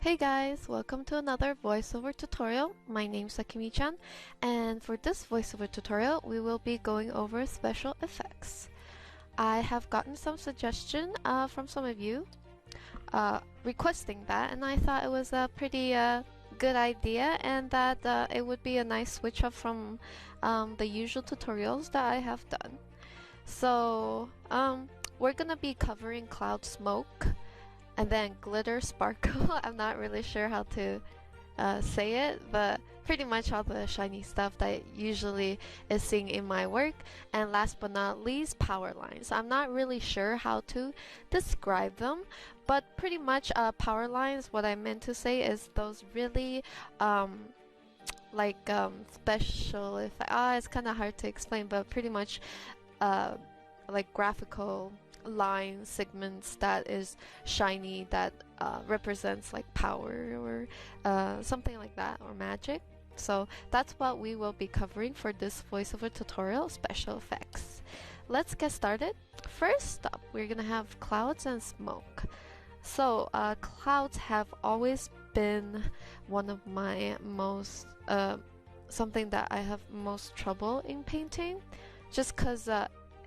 Hey guys, welcome to another voiceover tutorial. My name's Akimi-chan, and for this voiceover tutorial, we will be going over special effects. I have gotten some suggestion from some of you requesting that, and I thought it was a pretty good idea and that it would be a nice switch up from the usual tutorials that I have done. So, we're gonna be covering cloud smoke and then glitter sparkle. I'm not really sure how to say it, but pretty much all the shiny stuff that usually is seen in my work. And last but not least, power lines. I'm not really sure how to describe them, but pretty much power lines, what I meant to say is those really special effects. It's kind of hard to explain, but pretty much uh, like graphical line segments that is shiny that represents like power or something like that, or magic. So that's what we will be covering for this voiceover tutorial, special effects. Let's get started. First up, we're gonna have clouds and smoke. So clouds have always been one of my most something that I have most trouble in painting, just because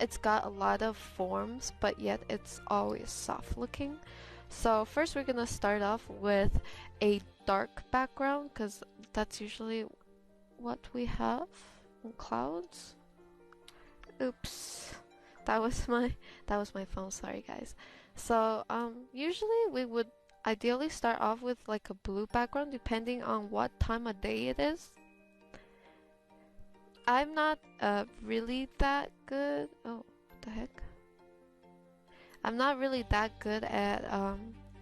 it's got a lot of forms, but yet it's always soft looking. So first we're gonna start off with a dark background, because that's usually what we have in clouds. Oops, that was my phone, sorry guys. So usually we would ideally start off with like a blue background depending on what time of day it is. I'm not really that good. Oh, what the heck? I'm not really that good at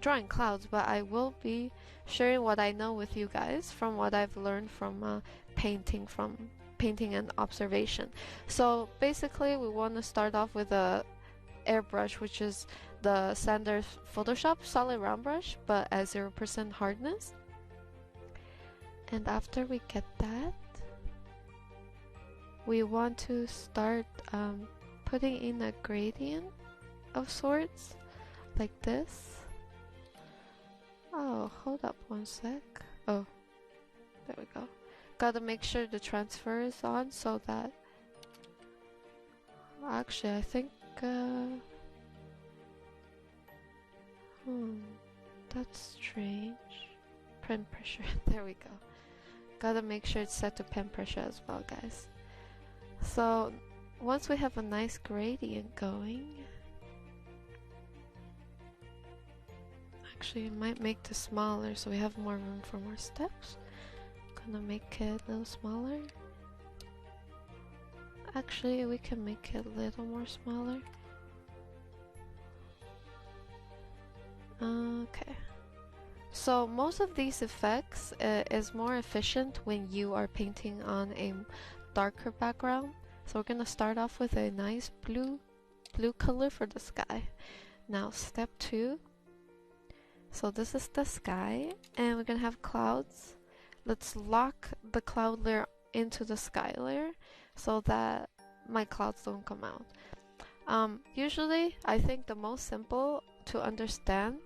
drawing clouds, but I will be sharing what I know with you guys from what I've learned from painting and observation. So basically, we want to start off with a airbrush, which is the standard Photoshop solid round brush, but at 0% hardness. And after we get that, we want to start putting in a gradient of sorts, like this. Oh, hold up one sec. Oh, there we go. Gotta make sure the transfer is on so that... Actually, I think... that's strange. Pen pressure. There we go. Gotta make sure it's set to pen pressure as well, guys. So once we have a nice gradient going, actually it might make this smaller so we have more room for more steps. Gonna make it a little smaller. Actually, we can make it a little more smaller. Okay. So most of these effects is more efficient when you are painting on a darker background. So we're gonna start off with a nice blue color for the sky. Now step 2. So this is the sky, and we're gonna have clouds. Let's lock the cloud layer into the sky layer so that my clouds don't come out. Usually I think the most simple to understand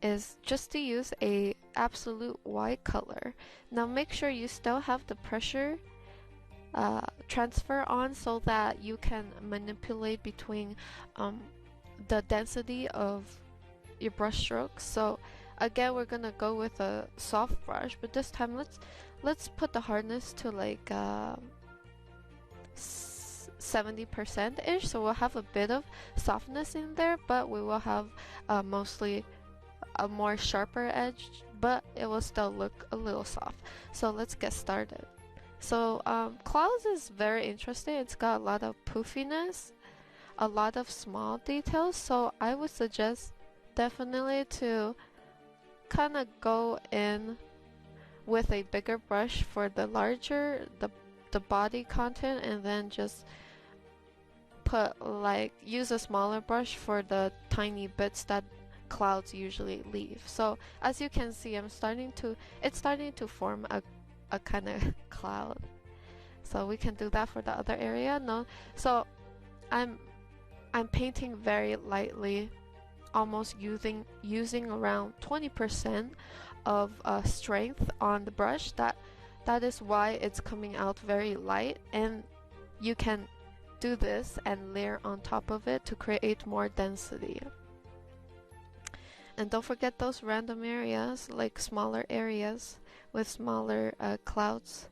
is just to use a absolute white color. Now make sure you still have the pressure transfer on so that you can manipulate between the density of your brush strokes. So again, we're gonna go with a soft brush, but this time let's put the hardness to like 70% ish, so we'll have a bit of softness in there, but we will have mostly a more sharper edge, but it will still look a little soft. So let's get started. So clouds is very interesting. It's got a lot of poofiness, a lot of small details, so I would suggest definitely to kind of go in with a bigger brush for the larger the body content, and then just use a smaller brush for the tiny bits that clouds usually leave. So as you can see, it's starting to form a kind of cloud. So we can do that for the other area. No, so I'm painting very lightly, almost using around 20% of strength on the brush. That is why it's coming out very light, and you can do this and layer on top of it to create more density. And don't forget those random areas, like smaller areas with smaller clouds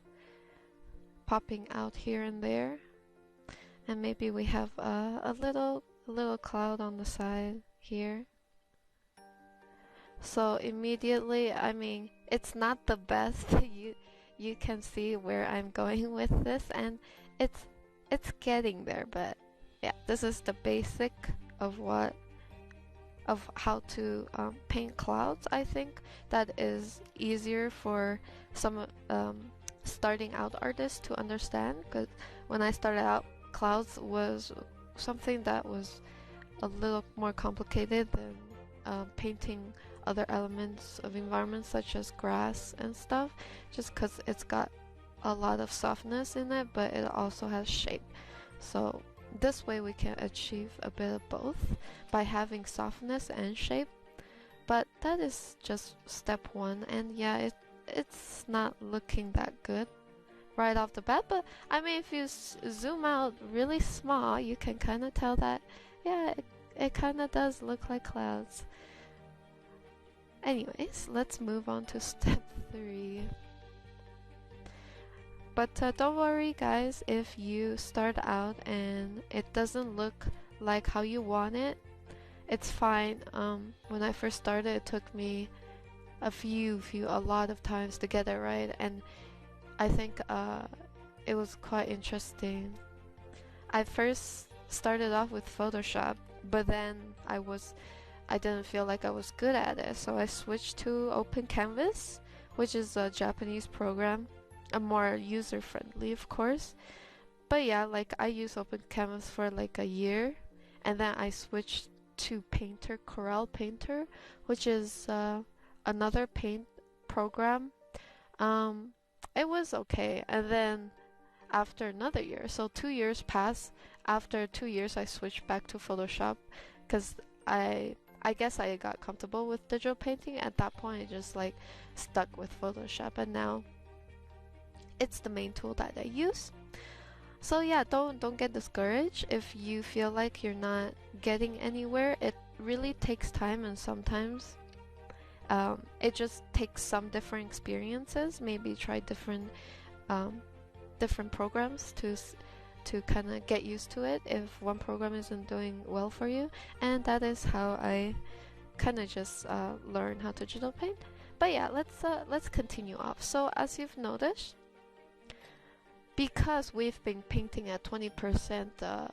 popping out here and there. And maybe we have a little cloud on the side here. So immediately, I mean, it's not the best. You can see where I'm going with this, and it's getting there. But yeah, this is the basic of how to paint clouds. I think that is easier for some starting out artists to understand, because when I started out, clouds was something that was a little more complicated than painting other elements of environment such as grass and stuff, just because it's got a lot of softness in it, but it also has shape. So this way we can achieve a bit of both by having softness and shape. But that is just step one, and yeah, it's not looking that good right off the bat. But I mean, if you zoom out really small, you can kind of tell that, yeah, it kind of does look like clouds. Anyways, let's move on to step 3. But don't worry guys, if you start out and it doesn't look like how you want it, it's fine. When I first started, it took me a lot of times to get it right, and I think it was quite interesting. I first started off with Photoshop, but then I didn't feel like I was good at it, so I switched to Open Canvas, which is a Japanese program, a more user-friendly, of course. But yeah, like I used Open Canvas for like a year, and then I switched to Painter, Corel Painter, which is another paint program. It was okay, and then after another year, so 2 years passed. After 2 years, I switched back to Photoshop because I guess I got comfortable with digital painting. At that point, I just like stuck with Photoshop, and now it's the main tool that I use. So yeah, don't get discouraged if you feel like you're not getting anywhere. It really takes time, and sometimes it just takes some different experiences. Maybe try different programs to kind of get used to it if one program isn't doing well for you. And that is how I kind of just learn how to digital paint. But yeah, let's continue off. So as you've noticed, because we've been painting at 20%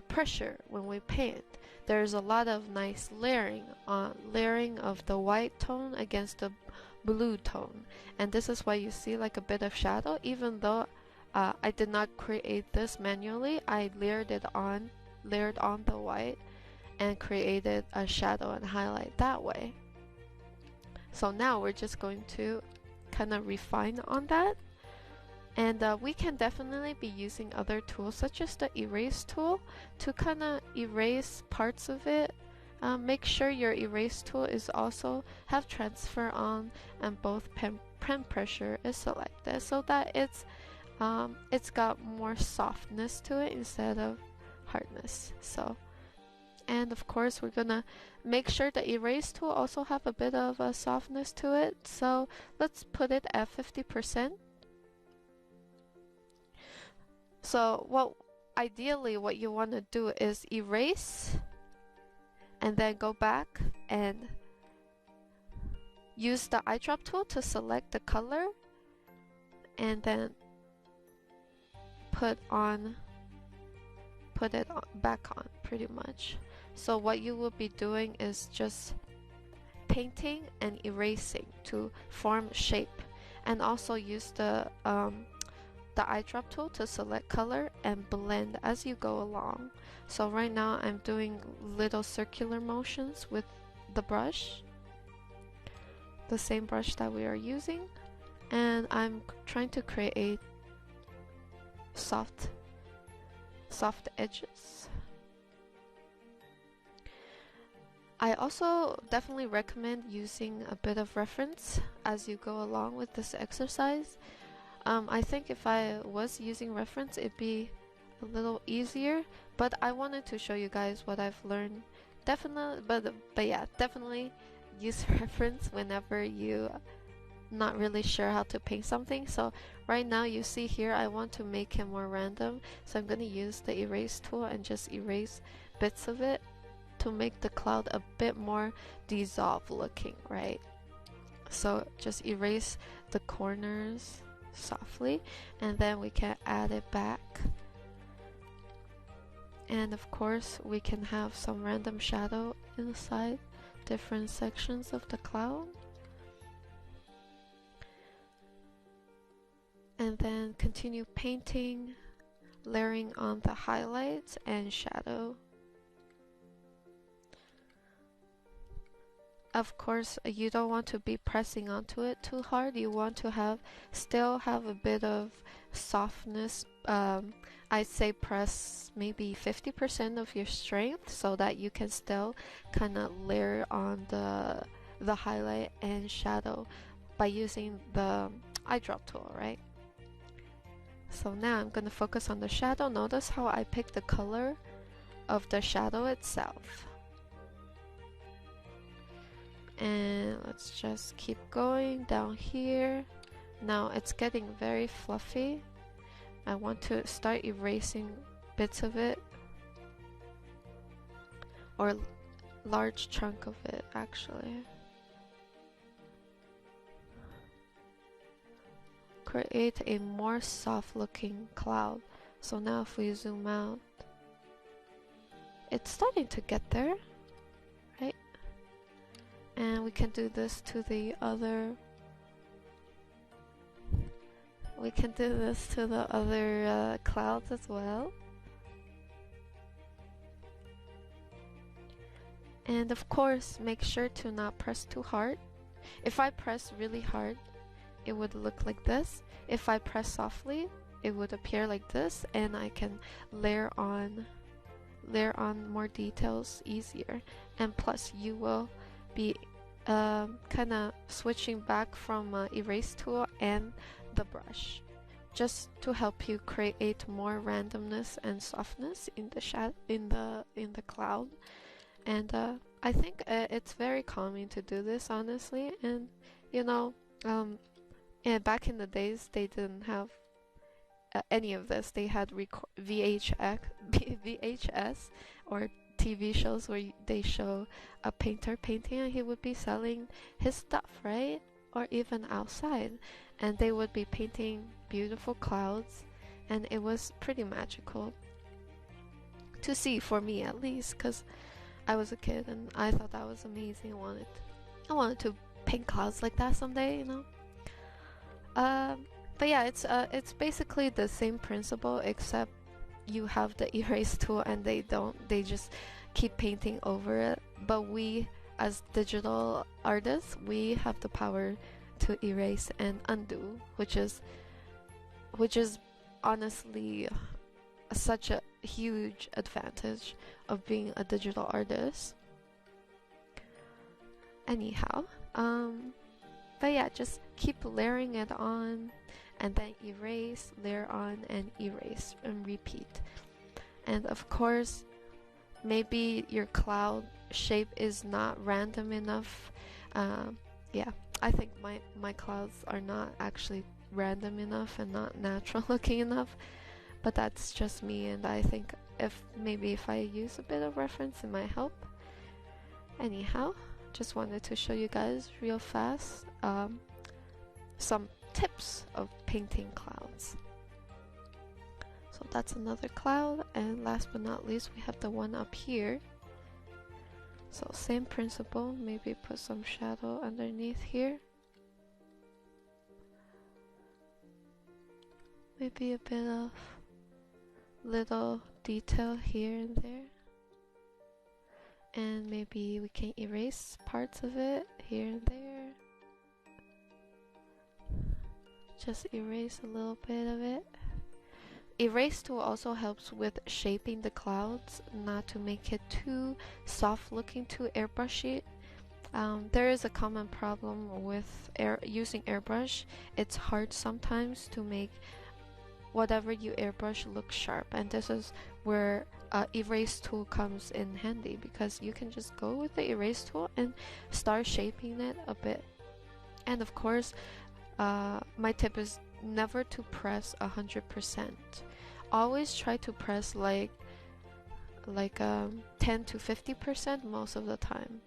pressure when we paint, there's a lot of nice layering of the white tone against the blue tone, and this is why you see like a bit of shadow. Even though I did not create this manually, I layered on the white and created a shadow and highlight that way. So now we're just going to kind of refine on that, and we can definitely be using other tools such as the erase tool to kind of erase parts of it. Make sure your erase tool is also have transfer on and both pen pressure is selected, so that it's got more softness to it instead of hardness. So, and of course we're gonna make sure the erase tool also have a bit of a softness to it, so let's put it at 50%. So ideally what you want to do is erase and then go back and use the eyedrop tool to select the color and then put it back on, pretty much. So what you will be doing is just painting and erasing to form shape, and also use the eyedrop tool to select color and blend as you go along. So right now I'm doing little circular motions with the brush, the same brush that we are using, and I'm trying to create soft edges. I also definitely recommend using a bit of reference as you go along with this exercise. I think if I was using reference, it'd be a little easier, but I wanted to show you guys what I've learned. Definitely, but yeah, definitely use reference whenever you not really sure how to paint something. So right now you see here I want to make it more random, so I'm going to use the erase tool and just erase bits of it to make the cloud a bit more dissolved looking, right? So just erase the corners softly, and then we can add it back. And of course we can have some random shadow inside different sections of the cloud. And then continue painting, layering on the highlights and shadow. Of course, you don't want to be pressing onto it too hard. You want to still have a bit of softness. I'd say press maybe 50% of your strength so that you can still kind of layer on the highlight and shadow by using the eyedrop tool, right? So now I'm going to focus on the shadow. Notice how I picked the color of the shadow itself. And let's just keep going down here. Now it's getting very fluffy. I want to start erasing bits of it, or large chunk of it actually. Create a more soft looking cloud. So now if we zoom out, it's starting to get there, right? And we can do this to the other clouds as well. And of course, make sure to not press too hard. If I press really hard, it would look like this. If I press softly, it would appear like this, and I can layer on more details easier. And plus, you will be kind of switching back from erase tool and the brush, just to help you create more randomness and softness in the cloud. And I think it's very calming to do this, honestly. And you know, and back in the days, they didn't have any of this. They had VHS or TV shows where they show a painter painting and he would be selling his stuff, right? Or even outside, and they would be painting beautiful clouds, and it was pretty magical to see, for me at least, because I was a kid and I thought that was amazing. I wanted to paint clouds like that someday, you know. But yeah, it's basically the same principle, except you have the erase tool and they just keep painting over it. But we, as digital artists, we have the power to erase and undo, which is honestly such a huge advantage of being a digital artist. Anyhow, but yeah, just keep layering it on, and then erase, layer on, and erase, and repeat. And of course, maybe your cloud shape is not random enough. Yeah, I think my clouds are not actually random enough and not natural looking enough, but that's just me, and I think if I use a bit of reference, it might help. Anyhow, just wanted to show you guys real fast some tips of painting clouds. So that's another cloud, and last but not least, we have the one up here. So same principle, maybe put some shadow underneath here. Maybe a bit of little detail here and there. And maybe we can erase parts of it here and there. Just erase a little bit of it. Erase tool also helps with shaping the clouds, not to make it too soft looking, too airbrushy. There is a common problem with using airbrush. It's hard sometimes to make whatever you airbrush look sharp, and this is where erase tool comes in handy, because you can just go with the erase tool and start shaping it a bit. And of course, my tip is never to press 100%. Always try to press like 10 to 50% most of the time.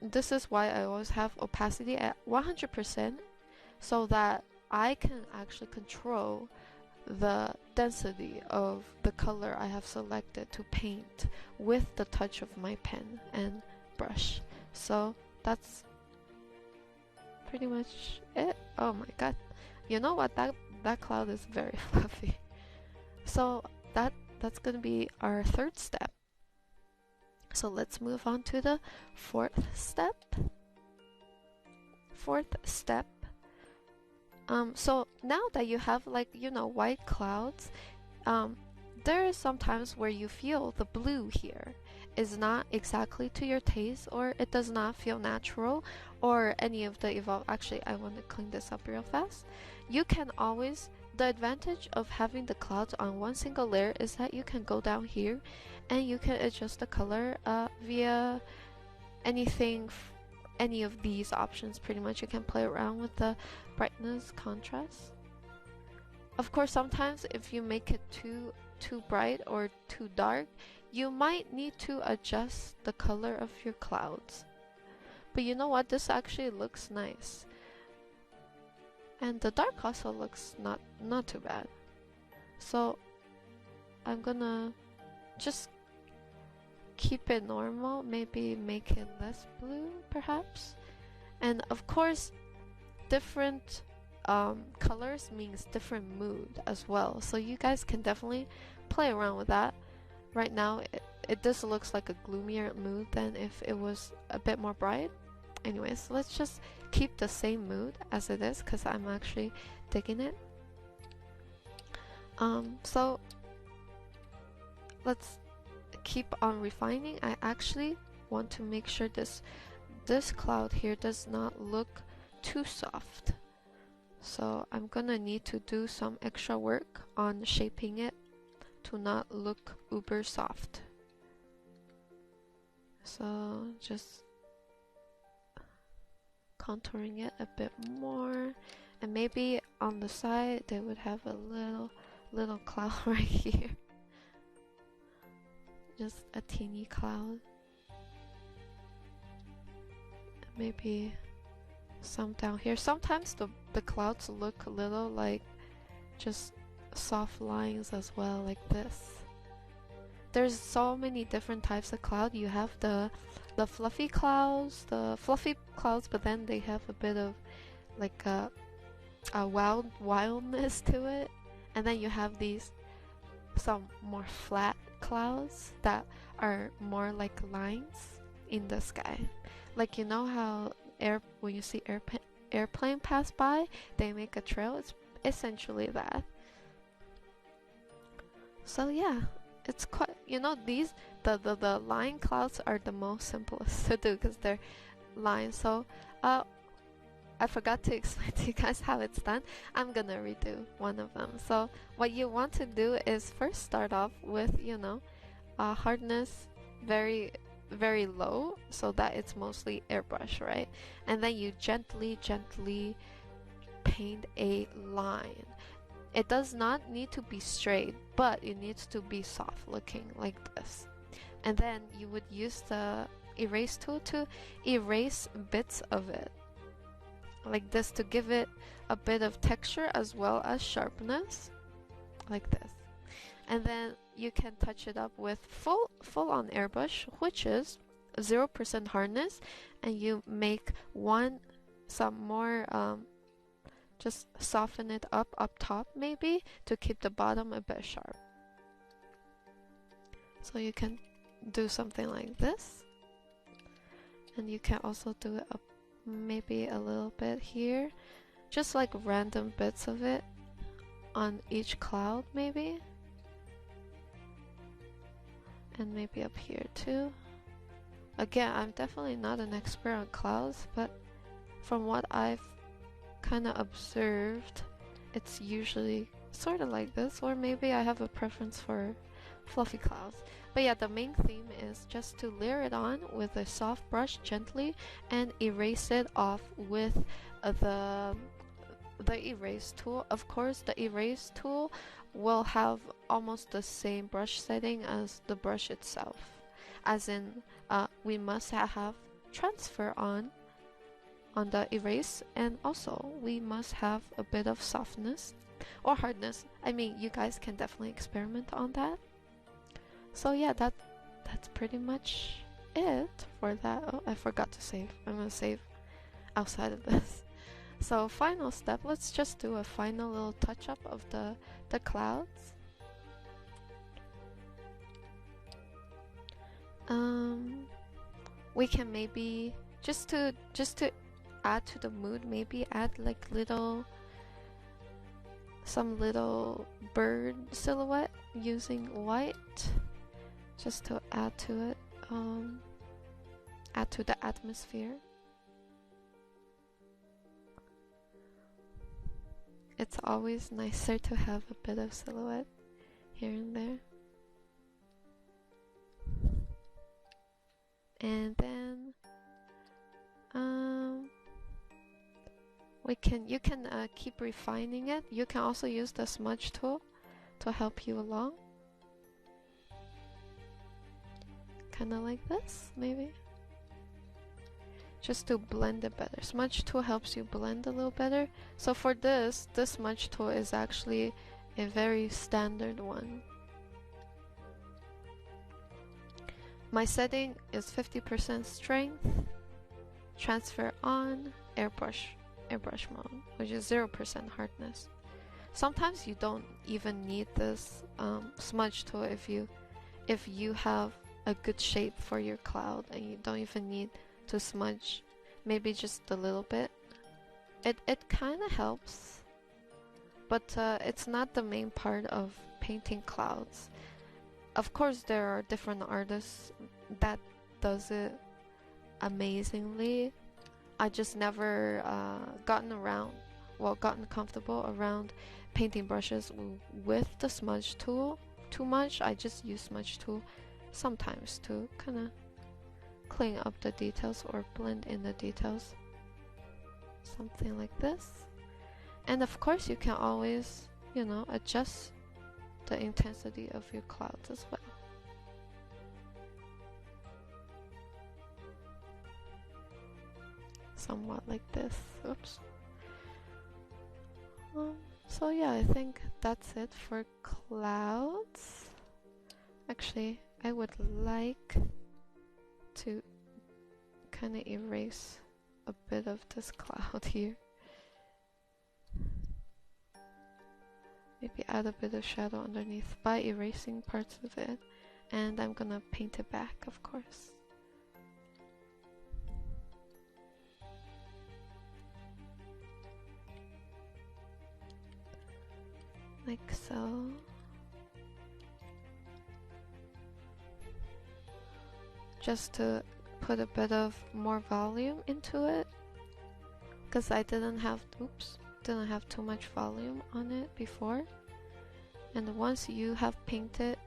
This is why I always have opacity at 100%, so that I can actually control the density of the color I have selected to paint with the touch of my pen and brush. So that's pretty much it. Oh my god. You know what? That cloud is very fluffy. So that's gonna be our third step. So let's move on to the fourth step. So now that you have, like, you know, white clouds, there is some times where you feel the blue here is not exactly to your taste, or it does not feel natural, or any of the evolve. Actually, I want to clean this up real fast. You can always, the advantage of having the clouds on one single layer is that you can go down here and you can adjust the color via any of these options. Pretty much you can play around with the brightness, contrast. Of course, sometimes if you make it too bright or too dark, you might need to adjust the color of your clouds. But you know what, this actually looks nice. And the dark also looks not too bad. So I'm gonna just keep it normal, maybe make it less blue perhaps. And of course, different colors means different mood as well, so you guys can definitely play around with that. Right now it just looks like a gloomier mood than if it was a bit more bright. Anyways, let's just keep the same mood as it is, because I'm actually digging it. So let's keep on refining. I actually want to make sure this cloud here does not look too soft, so I'm gonna need to do some extra work on shaping it to not look uber soft. So just contouring it a bit more, and maybe on the side they would have a little cloud right here, just a teeny cloud. Maybe some down here. Sometimes the clouds look a little like just soft lines as well, like this. There's so many different types of cloud. You have the fluffy clouds, but then they have a bit of like a wildness to it. And then you have some more flat clouds that are more like lines in the sky. Like, you know how when you see airplane pass by, they make a trail. It's essentially that. So yeah, it's quite, you know, the line clouds are the most simplest to do because they're lines. So I forgot to explain to you guys how it's done. I'm gonna redo one of them. So what you want to do is first start off with, you know, hardness very low, so that it's mostly airbrush, right? And then you gently paint a line. It does not need to be straight, but it needs to be soft looking like this. And then you would use the erase tool to erase bits of it like this, to give it a bit of texture as well as sharpness, like this. And then you can touch it up with full on airbrush, which is 0% hardness, and you make some more just soften it up top maybe to keep the bottom a bit sharp. So you can do something like this, and you can also do it up maybe a little bit here, just like random bits of it. on each cloud maybe. And maybe up here too. Again, I'm definitely not an expert on clouds, but from what I've kind of observed, it's usually sort of like this, or maybe I have a preference for fluffy clouds. But yeah, the main theme is just to layer it on with a soft brush gently and erase it off with the erase tool. Of course, the erase tool will have almost the same brush setting as the brush itself, as in we must have transfer on the erase, and also we must have a bit of softness or hardness. I mean, you guys can definitely experiment on that. So yeah, that's pretty much it for that. Oh, I forgot to save. I'm gonna save outside of this. So final step, let's just do a final little touch up of the clouds. We can maybe just to add to the mood, maybe add like some little bird silhouette using white, just to add to it, add to the atmosphere. It's always nicer to have a bit of silhouette here and there. And then you can keep refining it. You can also use the smudge tool to help you along. Kind of like this, maybe. Just to blend it better. Smudge tool helps you blend a little better. So for this smudge tool is actually a very standard one. My setting is 50% strength, transfer on, airbrush mode, which is 0% hardness. Sometimes you don't even need this smudge tool if you have a good shape for your cloud and you don't even need to smudge, maybe just a little bit. It kind of helps, but it's not the main part of painting clouds. Of course, there are different artists that does it amazingly. I just never gotten comfortable around painting brushes with the smudge tool too much. I just use smudge tool sometimes to kind of clean up the details or blend in the details. Something like this. And of course, you can always, adjust the intensity of your clouds as well. Somewhat like this. Oops. So yeah, I think that's it for clouds. Actually, I would like to kind of erase a bit of this cloud here. Maybe add a bit of shadow underneath by erasing parts of it, and I'm gonna paint it back, of course. Like so. Just to put a bit of more volume into it, because I didn't have too much volume on it before. And once you have painted,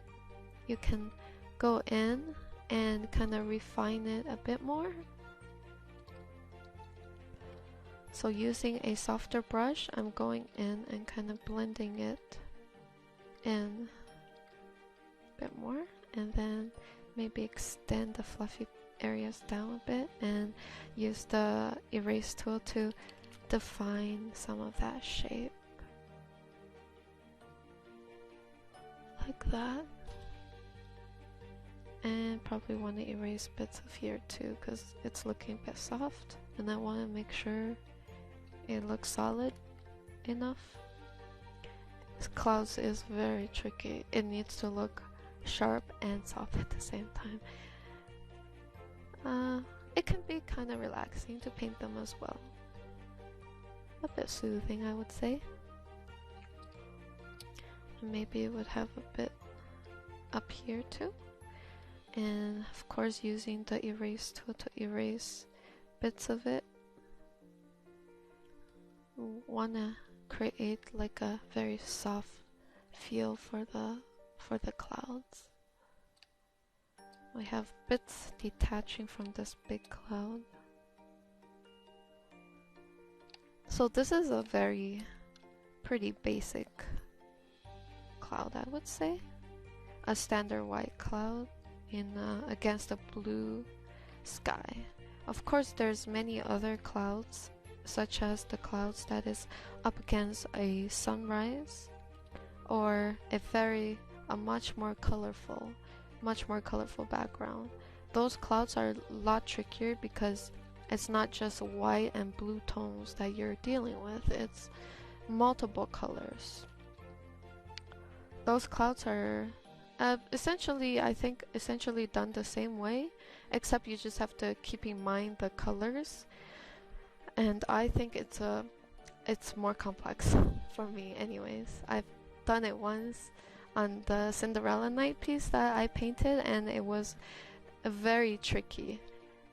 you can go in and kind of refine it a bit more. So using a softer brush, I'm going in and kind of blending it in a bit more, and then maybe extend the fluffy areas down a bit and use the erase tool to define some of that shape. Like that. And probably want to erase bits of here too, because it's looking a bit soft and I want to make sure it looks solid enough. This clouds is very tricky. It needs to look sharp and soft at the same time. It can be kind of relaxing to paint them as well. A bit soothing, I would say. Maybe it would have a bit up here too. And of course using the erase tool to erase bits of it. Wanna create like a very soft feel for the clouds. We have bits detaching from this big cloud. So this is a very pretty basic cloud, I would say. A standard white cloud in against a blue sky. Of course there's many other clouds, such as the clouds that is up against a sunrise, or a much more colorful background. Those clouds are a lot trickier because it's not just white and blue tones that you're dealing with, it's multiple colors. Those clouds are essentially done the same way, except you just have to keep in mind the colors. And I think it's more complex for me anyways. I've done it once on the Cinderella night piece that I painted, and it was very tricky.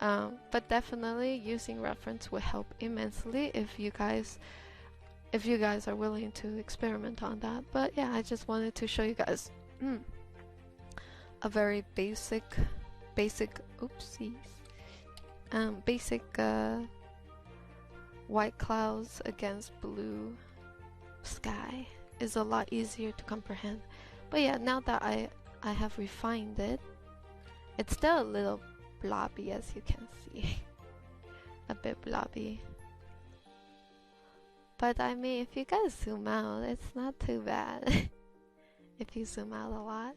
But definitely using reference will help immensely if you guys are willing to experiment on that. But yeah, I just wanted to show you guys a very basic white clouds against blue sky is a lot easier to comprehend. But yeah, now that I have refined it, it's still a little blobby, as you can see. A bit blobby. But I mean, if you guys zoom out, it's not too bad. If you zoom out a lot,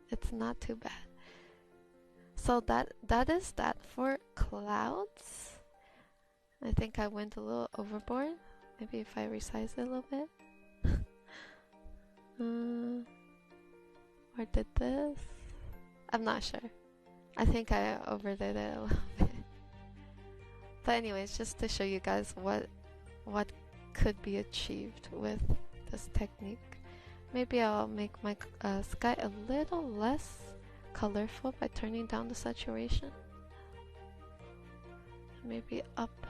it's not too bad. So that is that for clouds. I think I went a little overboard. Maybe if I resize it a little bit. Or did this? I'm not sure. I think I overdid it a little bit. But anyways, just to show you guys what could be achieved with this technique. Maybe I'll make my sky a little less colorful by turning down the saturation. Maybe up.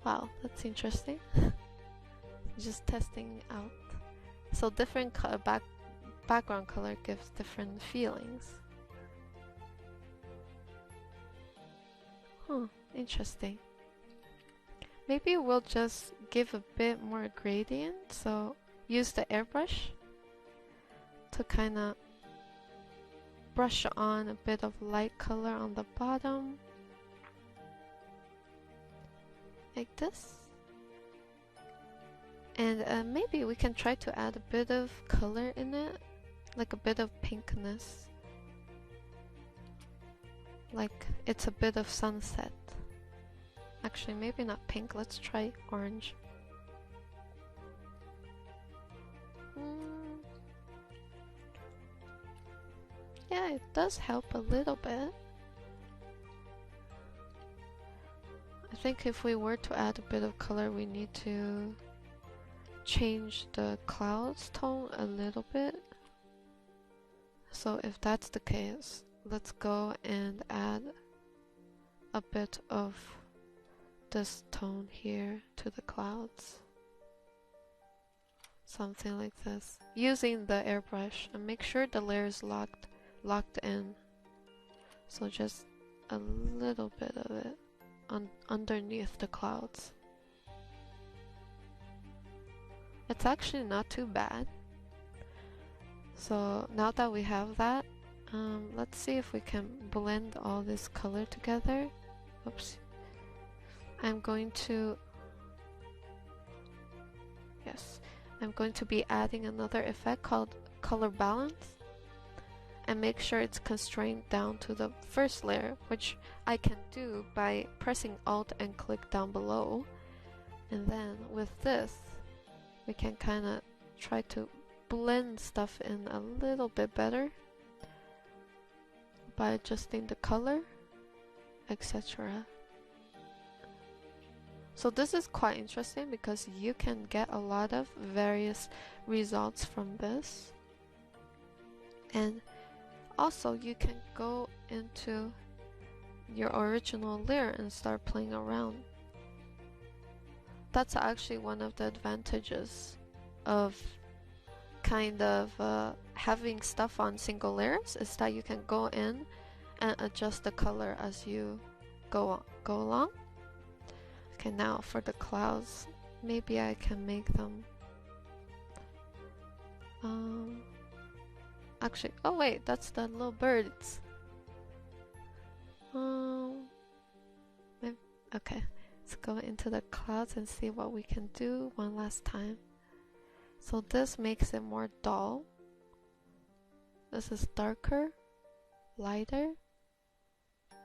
Wow, that's interesting. Just testing out. So different background color gives different feelings. Interesting. Maybe we'll just give a bit more gradient, so use the airbrush to kind of brush on a bit of light color on the bottom. Like this. And maybe we can try to add a bit of color in it, like a bit of pinkness. Like it's a bit of sunset. Actually, maybe not pink, let's try orange. Yeah, it does help a little bit. I think if we were to add a bit of color, we need to change the clouds tone a little bit. So if that's the case, let's go and add a bit of this tone here to the clouds. Something like this. Using the airbrush, and make sure the layer is locked in. So just a little bit of it underneath the clouds. It's actually not too bad. So now that we have that, let's see if we can blend all this color together. Oops. I'm going to be adding another effect called color balance, and make sure it's constrained down to the first layer, which I can do by pressing Alt and click down below. And then with this, we can kind of try to blend stuff in a little bit better by adjusting the color, etc. So this is quite interesting because you can get a lot of various results from this. And also you can go into your original layer and start playing around. That's actually one of the advantages of kind of having stuff on single layers, is that you can go in and adjust the color as you go along. Okay, now for the clouds, maybe I can make them actually, oh wait, that's the little birds. Okay, let's go into the clouds and see what we can do one last time. So this makes it more dull. This is darker, lighter.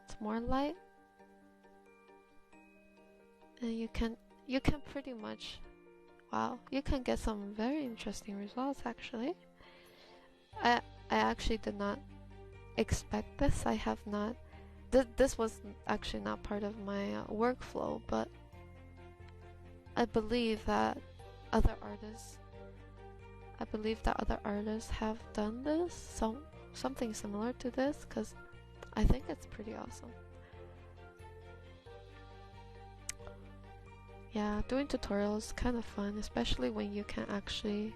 It's more light. And you can pretty much, wow, you can get some very interesting results actually. I actually did not expect this. I have not, this was actually not part of my workflow, but I believe that other artists have done this, something similar to this, because I think it's pretty awesome. Yeah, doing tutorials is kind of fun, especially when you can actually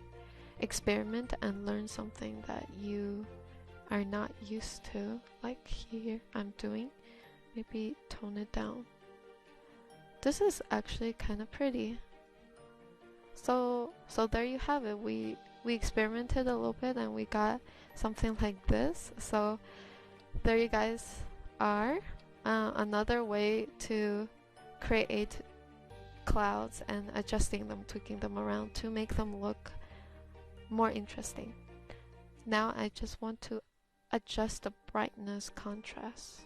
experiment and learn something that you are not used to. Like here, I'm doing, maybe tone it down. This is actually kind of pretty. So there you have it. We experimented a little bit and we got something like this. So there you guys are. Another way to create clouds and adjusting them, tweaking them around to make them look more interesting. Now I just want to adjust the brightness contrast.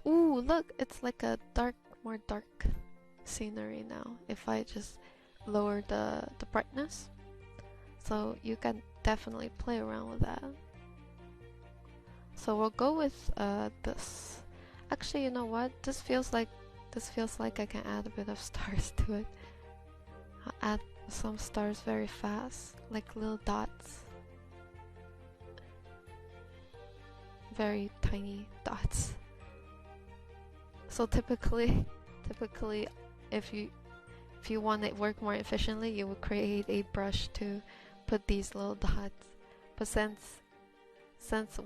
Ooh, look, it's like a more dark scenery now if I just lower the brightness. So you can definitely play around with that. So we'll go with this. Actually, you know what? This feels like I can add a bit of stars to it. I'll add some stars very fast, like little dots. Very tiny dots. So typically if you want it work more efficiently, you would create a brush to put these little dots. But since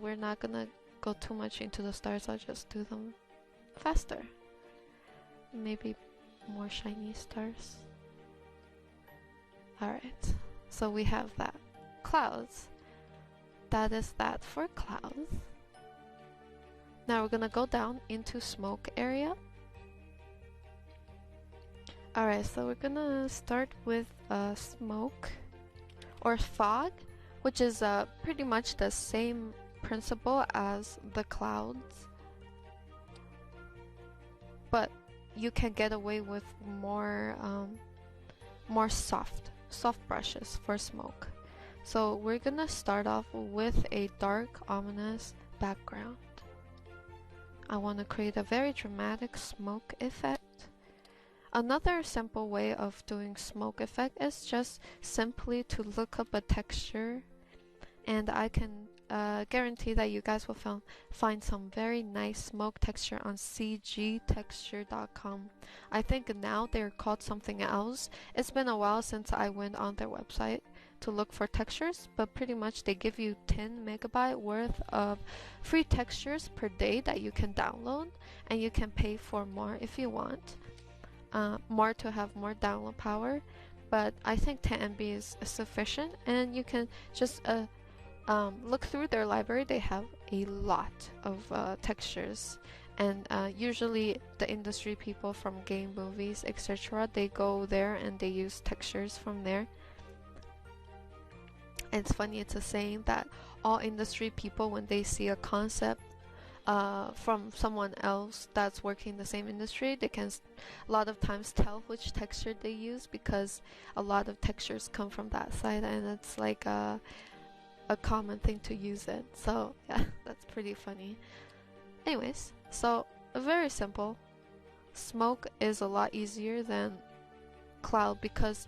we're not gonna go too much into the stars, I'll just do them faster. Maybe more shiny stars. Alright, so we have that. Clouds. That is that for clouds. Now we're gonna go down into smoke area. Alright, so we're gonna start with smoke or fog, which is pretty much the same principle as the clouds, but you can get away with more soft brushes for smoke. So we're gonna start off with a dark, ominous background. I want to create a very dramatic smoke effect. Another simple way of doing smoke effect is just simply to look up a texture, and I can guarantee that you guys will find some very nice smoke texture on cgtexture.com. I think now they're called something else. It's been a while since I went on their website to look for textures, but pretty much they give you 10 megabyte worth of free textures per day that you can download, and you can pay for more if you want, more to have more download power, but I think 10 MB is sufficient, and you can just look through their library. They have a lot of textures, and usually the industry people from game, movies, etc., they go there and they use textures from there. And it's funny, it's a saying that all industry people, when they see a concept from someone else that's working in the same industry, they can a lot of times tell which texture they use, because a lot of textures come from that side, and it's like a common thing to use it. So yeah, that's pretty funny. Anyways, so very simple smoke is a lot easier than cloud because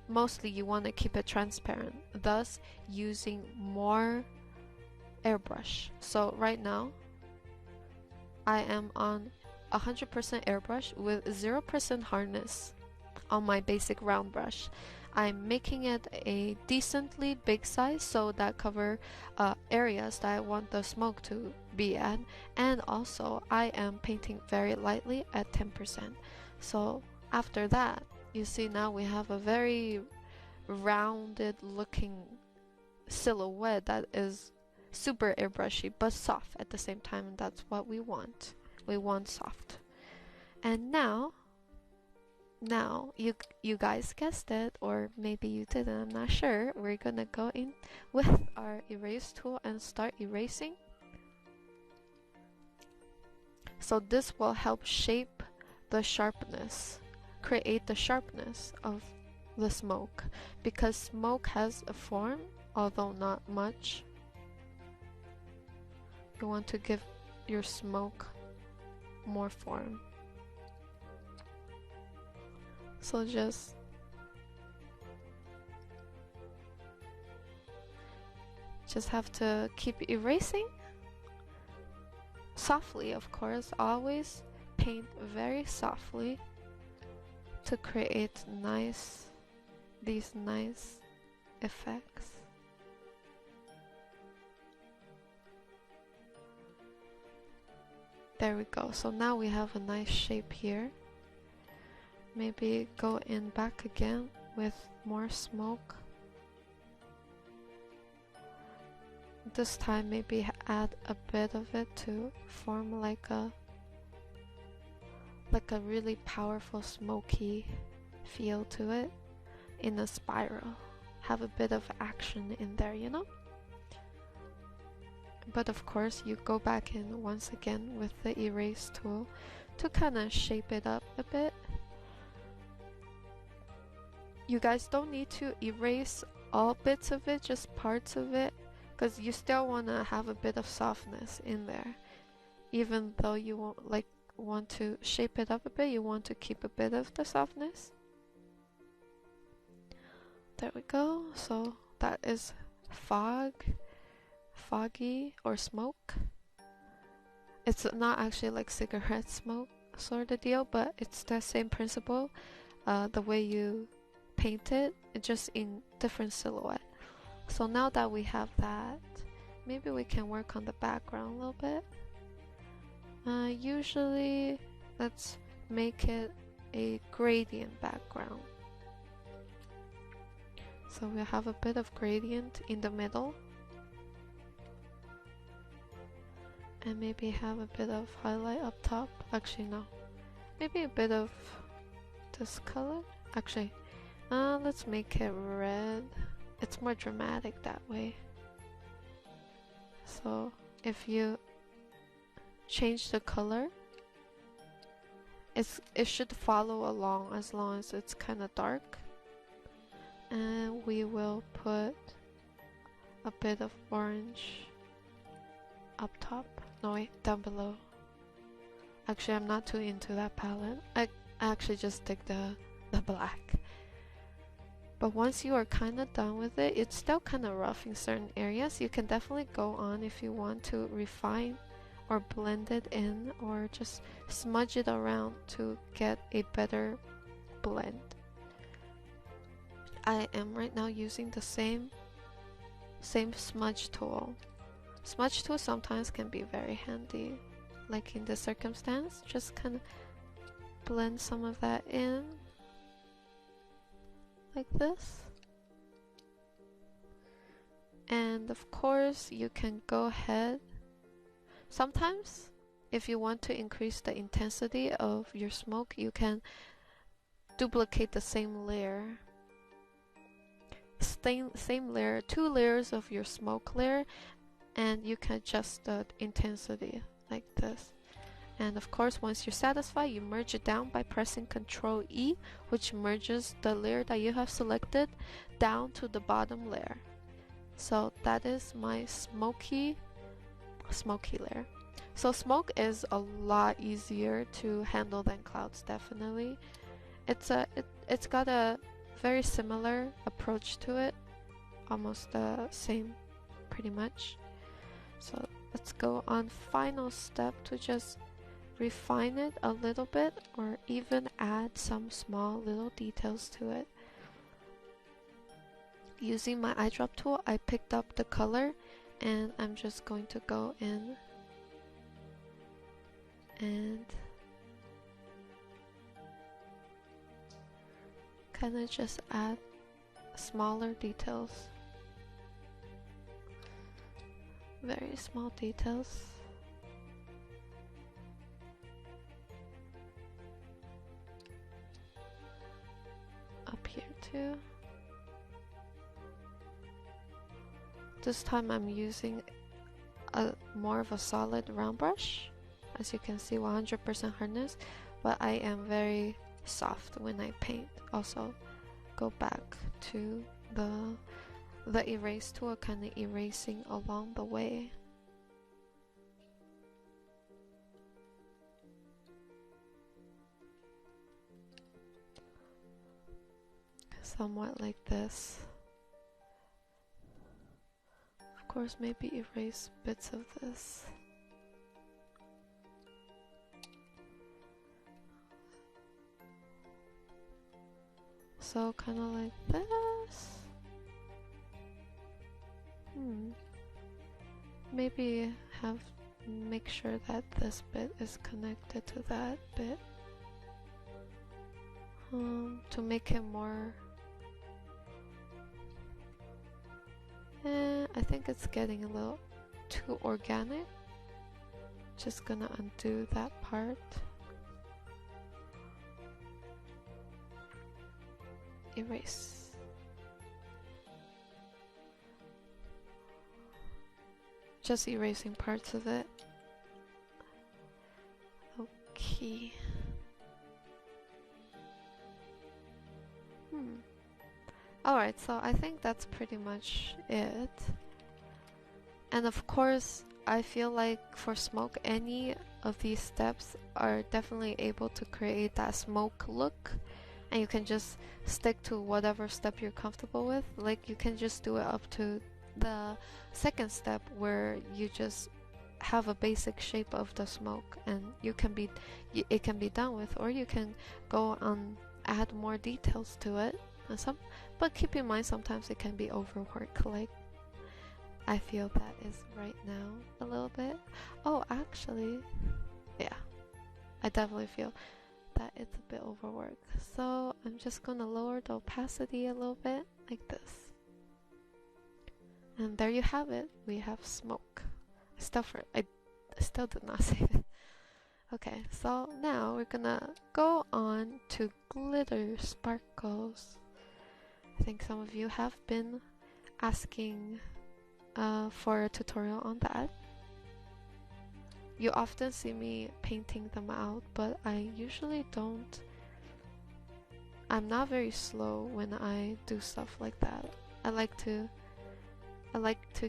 mostly you want to keep it transparent, thus using more airbrush. So right now I am on 100% airbrush with 0% hardness on my basic round brush. I'm making it a decently big size so that cover areas that I want the smoke to be at, and also I am painting very lightly at 10%. So after that, you see now we have a very rounded looking silhouette that is super airbrushy but soft at the same time, and that's what we want. We want soft. And now you guys guessed it, or maybe you didn't, I'm not sure. We're gonna go in with our erase tool and start erasing. So this will help shape the sharpness, create the sharpness of the smoke, because smoke has a form, although not much. You want to give your smoke more form. So just have to keep erasing softly, of course. Always paint very softly to create these nice effects. There we go. So now we have a nice shape here. Maybe go in back again with more smoke. This time maybe add a bit of it to form like a really powerful smoky feel to it in a spiral. Have a bit of action in there, you know? But of course you go back in once again with the erase tool to kind of shape it up a bit. You guys don't need to erase all bits of it, just parts of it, because you still want to have a bit of softness in there. Even though you want to shape it up a bit, you want to keep a bit of the softness. There we go. So that is foggy or smoke. It's not actually like cigarette smoke sort of deal, but it's the same principle. The way you paint it, just in different silhouette. So now that we have that, maybe we can work on the background a little bit. Usually let's make it a gradient background. So we have a bit of gradient in the middle, and maybe have a bit of highlight up top. Actually no, maybe a bit of this color. Actually, let's make it red. It's more dramatic that way. So if you change the color, it should follow along as long as it's kind of dark. And we will put a bit of orange up top. No wait, down below. Actually, I'm not too into that palette. I actually just take the black. But once you are kind of done with it, it's still kind of rough in certain areas. You can definitely go on if you want to refine or blend it in, or just smudge it around to get a better blend. I am right now using the same smudge tool. Smudge tool sometimes can be very handy, like in this circumstance. Just kind of blend some of that in like this. And of course you can go ahead, sometimes if you want to increase the intensity of your smoke, you can duplicate the same layer, same layer, 2 layers of your smoke layer, and you can adjust the intensity like this. And of course, once you're satisfied, you merge it down by pressing Ctrl E, which merges the layer that you have selected down to the bottom layer. So that is my smoky layer. So smoke is a lot easier to handle than clouds, definitely. It's got a very similar approach to it, almost the same pretty much. So let's go on final step to just refine it a little bit or even add some small little details to it. Using my eyedrop tool, I picked up the color and I'm just going to go in and kind of just add smaller details. Very small details. Up here too. This time I'm using more of a solid round brush. As you can see, 100% hardness, but I am very soft when I paint. Also, go back to the erase tool, kind of erasing along the way. Somewhat like this. Of course, maybe erase bits of this. So kind of like this. Maybe make sure that this bit is connected to that bit. To make it more. I think it's getting a little too organic. Just gonna undo that part. Erase. Just erasing parts of it. Okay. Alright, so I think that's pretty much it. And of course, I feel like for smoke, any of these steps are definitely able to create that smoke look. And you can just stick to whatever step you're comfortable with. Like you can just do it up to the second step where you just have a basic shape of the smoke and it can be done with, or you can go and add more details to it. But keep in mind sometimes it can be overwork, like I feel that is right now a little bit. Oh, actually, yeah, I definitely feel that it's a bit overworked. So I'm just gonna lower the opacity a little bit like this. And there you have it. We have smoke. I still did not save it. Okay, so now we're gonna go on to glitter sparkles. I think some of you have been asking for a tutorial on that. You often see me painting them out, but I usually don't. I'm not very slow when I do stuff like that. I like to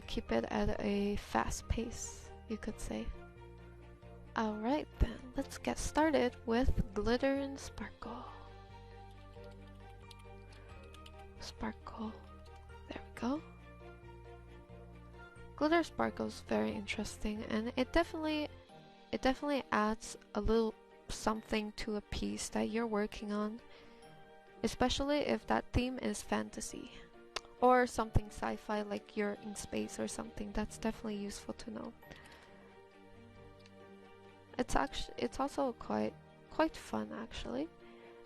keep it at a fast pace, you could say. Alright then, let's get started with glitter and sparkle. Sparkle. There we go. Glitter sparkle is very interesting, and it definitely adds a little something to a piece that you're working on, especially if that theme is fantasy or something sci-fi, like you're in space or something. That's definitely useful to know. It's also quite fun actually,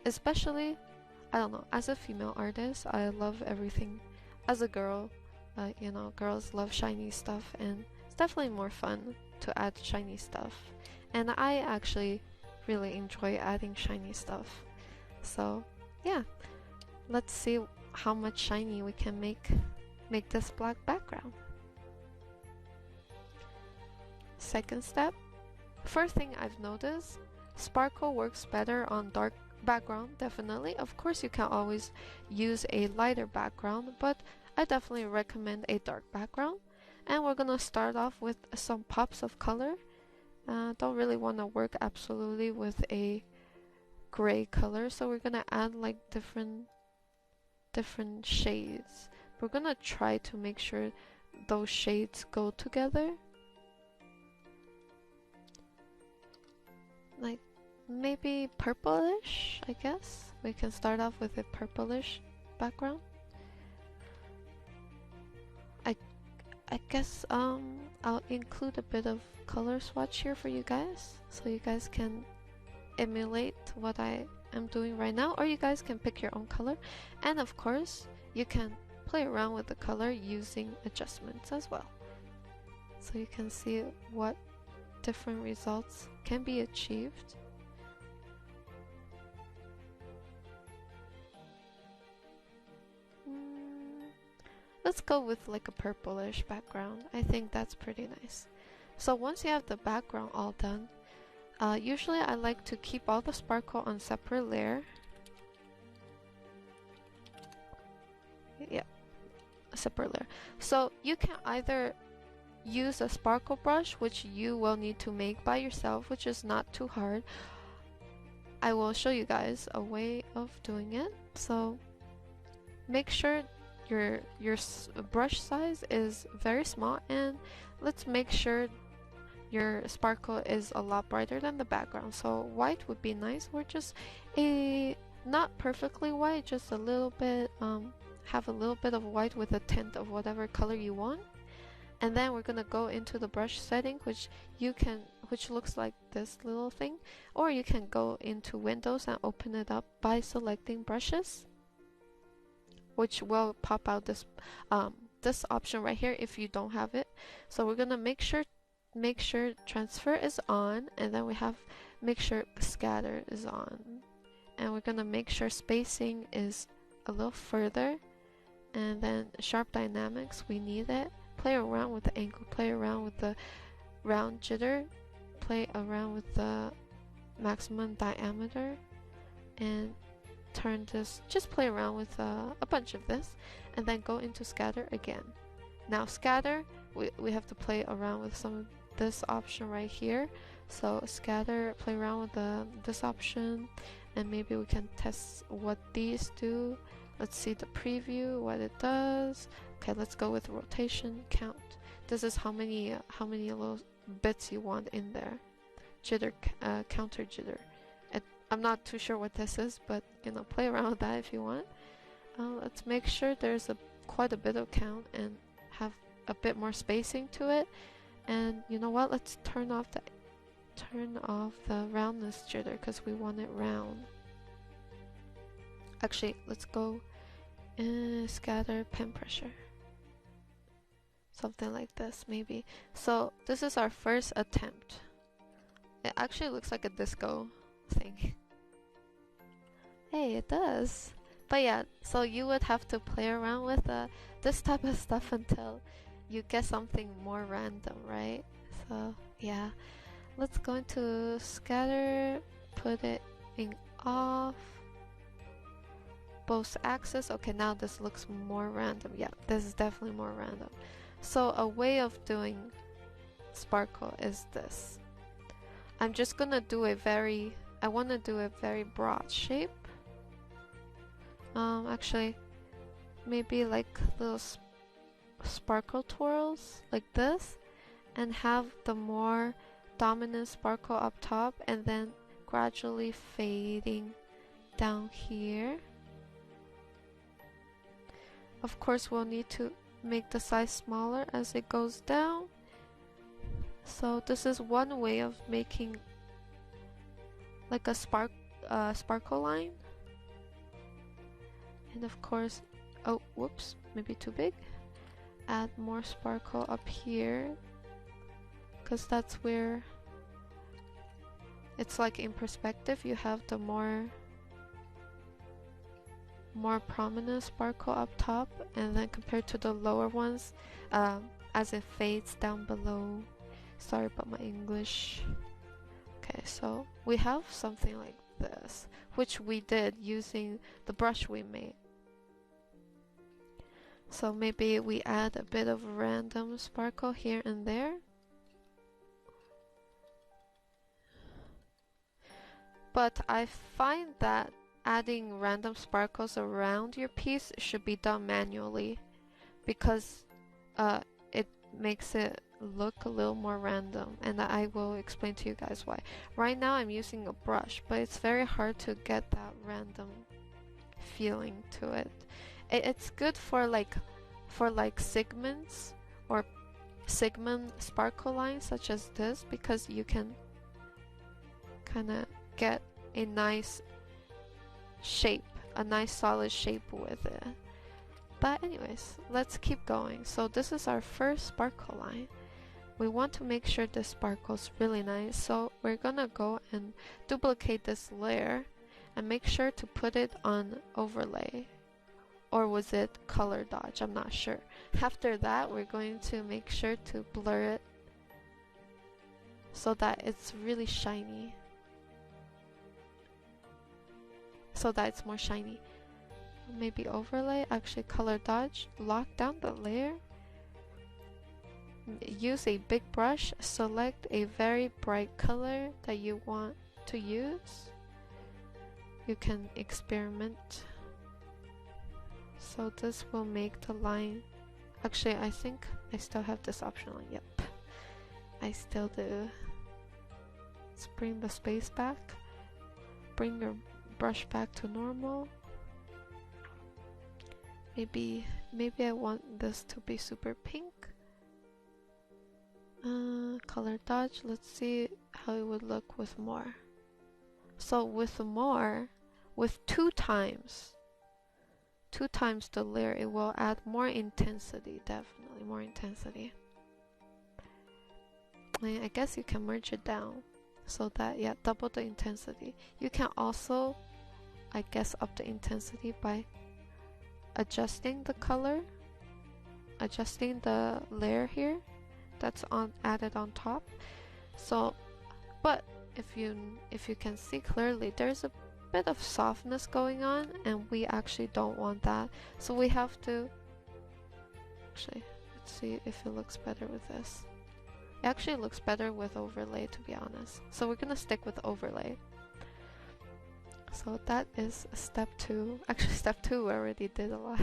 especially, I don't know, as a female artist, I love everything. As a girl, you know, girls love shiny stuff, and it's definitely more fun to add shiny stuff. And I actually really enjoy adding shiny stuff. So yeah, let's see how much shiny we can make this black background. Second step. First thing I've noticed, sparkle works better on dark background, definitely. Of course you can always use a lighter background, but I definitely recommend a dark background. And we're gonna start off with some pops of color, Don't really want to work absolutely with a gray color, so we're gonna add like different shades. We're gonna try to make sure those shades go together. Like maybe purplish, I guess. We can start off with a purplish background. I guess I'll include a bit of color swatch here for you guys, so you guys can emulate what I am doing right now, or you guys can pick your own color, and of course you can play around with the color using adjustments as well, so you can see what different results can be achieved. Let's go with like a purplish background. I think that's pretty nice. So once you have the background all done, usually I like to keep all the sparkle on separate layer. Yeah, a separate layer. So you can either use a sparkle brush, which you will need to make by yourself, which is not too hard. I will show you guys a way of doing it. So make sure your brush size is very small, and let's make sure your sparkle is a lot brighter than the background. So white would be nice, or just a not perfectly white, just a little bit, have a little bit of white with a tint of whatever color you want. And then we're gonna go into the brush setting, which looks like this little thing, or you can go into Windows and open it up by selecting brushes, which will pop out this this option right here if you don't have it. So we're gonna make sure transfer is on, and then we have make sure scatter is on, and we're gonna make sure spacing is a little further, and then sharp dynamics, we need it. Play around with the angle, play around with the round jitter, play around with the maximum diameter, and turn this, just play around with a bunch of this, and then go into scatter again. Now scatter, we have to play around with some of this option right here. So scatter, play around with this option, and maybe we can test what these do. Let's see the preview, what it does. Okay, let's go with rotation count. This is how many little bits you want in there. Jitter, counter jitter. I'm not too sure what this is, but you know, play around with that if you want. Let's make sure there's quite a bit of count and have a bit more spacing to it. And you know what? Let's turn off the roundness jitter, because we want it round. Actually, let's go scatter pen pressure. Something like this, maybe. So this is our first attempt. It actually looks like a disco thing. Hey, it does. But yeah, so you would have to play around with this type of stuff until you get something more random, right? So yeah, let's go into scatter, put it in off, both axes. Okay, now this looks more random. Yeah, this is definitely more random. So a way of doing sparkle is this. I'm just gonna do I want to do a very broad shape. Actually, maybe like little sparkle twirls like this, and have the more dominant sparkle up top, and then gradually fading down here. Of course, we'll need to make the size smaller as it goes down. So this is one way of making like a sparkle line. And of course, oh whoops, maybe too big. Add more sparkle up here, because that's where it's like in perspective, you have the more prominent sparkle up top, and then compared to the lower ones, as it fades down below. Sorry about my English. Okay, so we have something like this, which we did using the brush we made. So maybe we add a bit of random sparkle here and there. But I find that adding random sparkles around your piece should be done manually because it makes it look a little more random, and I will explain to you guys why. Right now I'm using a brush, but it's very hard to get that random feeling to it. It's good for like segments or segment sparkle lines such as this, because you can kind of get a nice shape, a nice solid shape with it. But anyways, let's keep going. So this is our first sparkle line. We want to make sure this sparkles really nice, so we're gonna go and duplicate this layer and make sure to put it on overlay. Or was it color dodge? I'm not sure. After that, we're going to make sure to blur it so that it's really shiny. So that it's more shiny. Maybe overlay, actually color dodge, lock down the layer. Use a big brush, select a very bright color that you want to use. You can experiment. So this will make the line, actually I think I still have this option on, yep. I still do. Let's bring the space back. Bring your brush back to normal. Maybe I want this to be super pink. Color dodge, let's see how it would look with more. So with more, with two times the layer, it will add more intensity, definitely more intensity. I guess you can merge it down so that, yeah, double the intensity. You can also, I guess, up the intensity by adjusting the color, adjusting the layer here that's added on top. So, but if you can see clearly, there's a bit of softness going on, and we actually don't want that. So we have to, actually, let's see if it looks better with this. It actually looks better with overlay, to be honest. So we're gonna stick with overlay. So that is step 2. Actually, step 2 we already did a lot.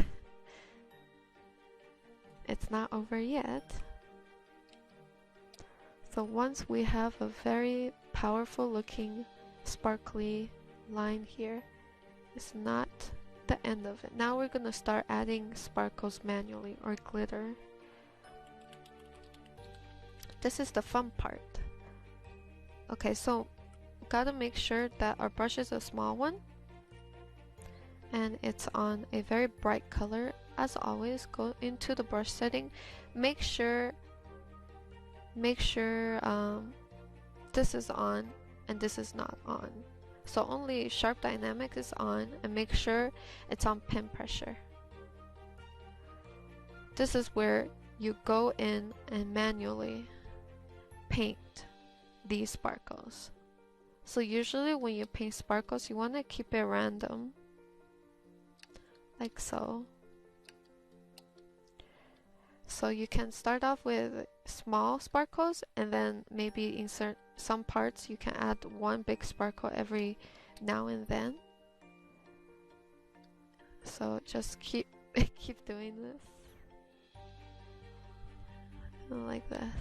It's not over yet. So once we have a very powerful looking sparkly line here, it's not the end of it. Now we're gonna start adding sparkles manually, or glitter. This is the fun part. Okay, so gotta make sure that our brush is a small one and it's on a very bright color. As always, go into the brush setting, make sure this is on and this is not on. So only sharp dynamic is on, and make sure it's on pen pressure. This is where you go in and manually paint these sparkles. So usually when you paint sparkles, you want to keep it random, like so. So you can start off with small sparkles, and then maybe insert some parts. You can add one big sparkle every now and then. So just keep doing this, like this.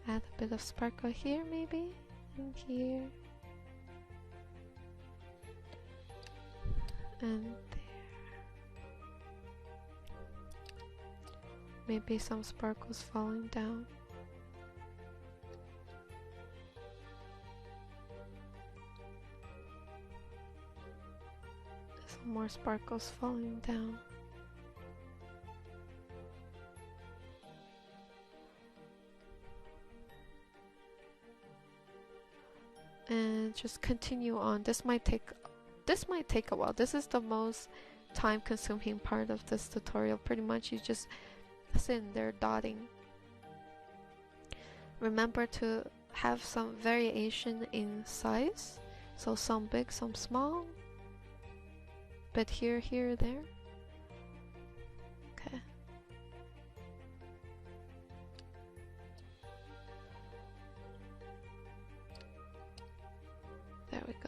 Add a bit of sparkle here, maybe, and here, and there. Maybe some sparkles falling down. Some more sparkles falling down. And just continue on. This might take a while. This is the most time-consuming part of this tutorial. Pretty much you just sit there dotting. Remember to have some variation in size. So some big, some small. But here, there. Okay.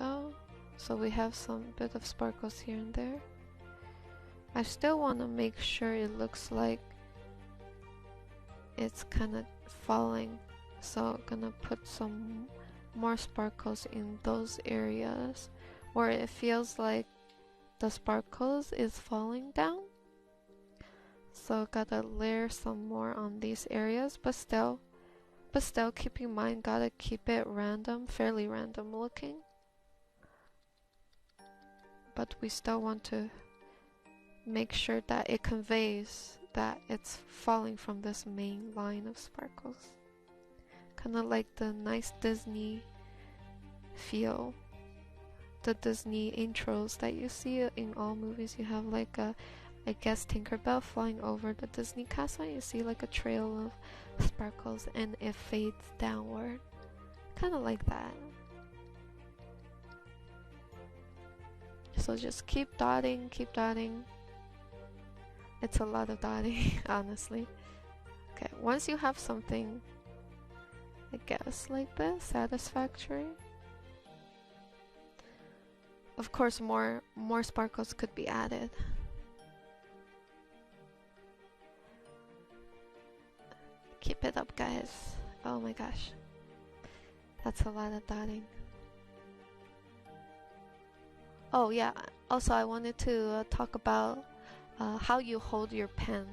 go. So we have some bit of sparkles here and there. I still want to make sure it looks like it's kind of falling, so I'm gonna put some more sparkles in those areas where it feels like the sparkles is falling down. So gotta layer some more on these areas, but still keep in mind, gotta keep it random, fairly random looking. But we still want to make sure that it conveys that it's falling from this main line of sparkles. Kind of like the nice Disney feel. The Disney intros that you see in all movies. You have like a, I guess, Tinkerbell flying over the Disney castle. You see like a trail of sparkles and it fades downward. Kind of like that. So just keep dotting, keep dotting. It's a lot of dotting, honestly. Okay, once you have something, I guess, like this, satisfactory. Of course, more sparkles could be added. Keep it up, guys. Oh my gosh. That's a lot of dotting. Oh yeah, also I wanted to talk about how you hold your pen.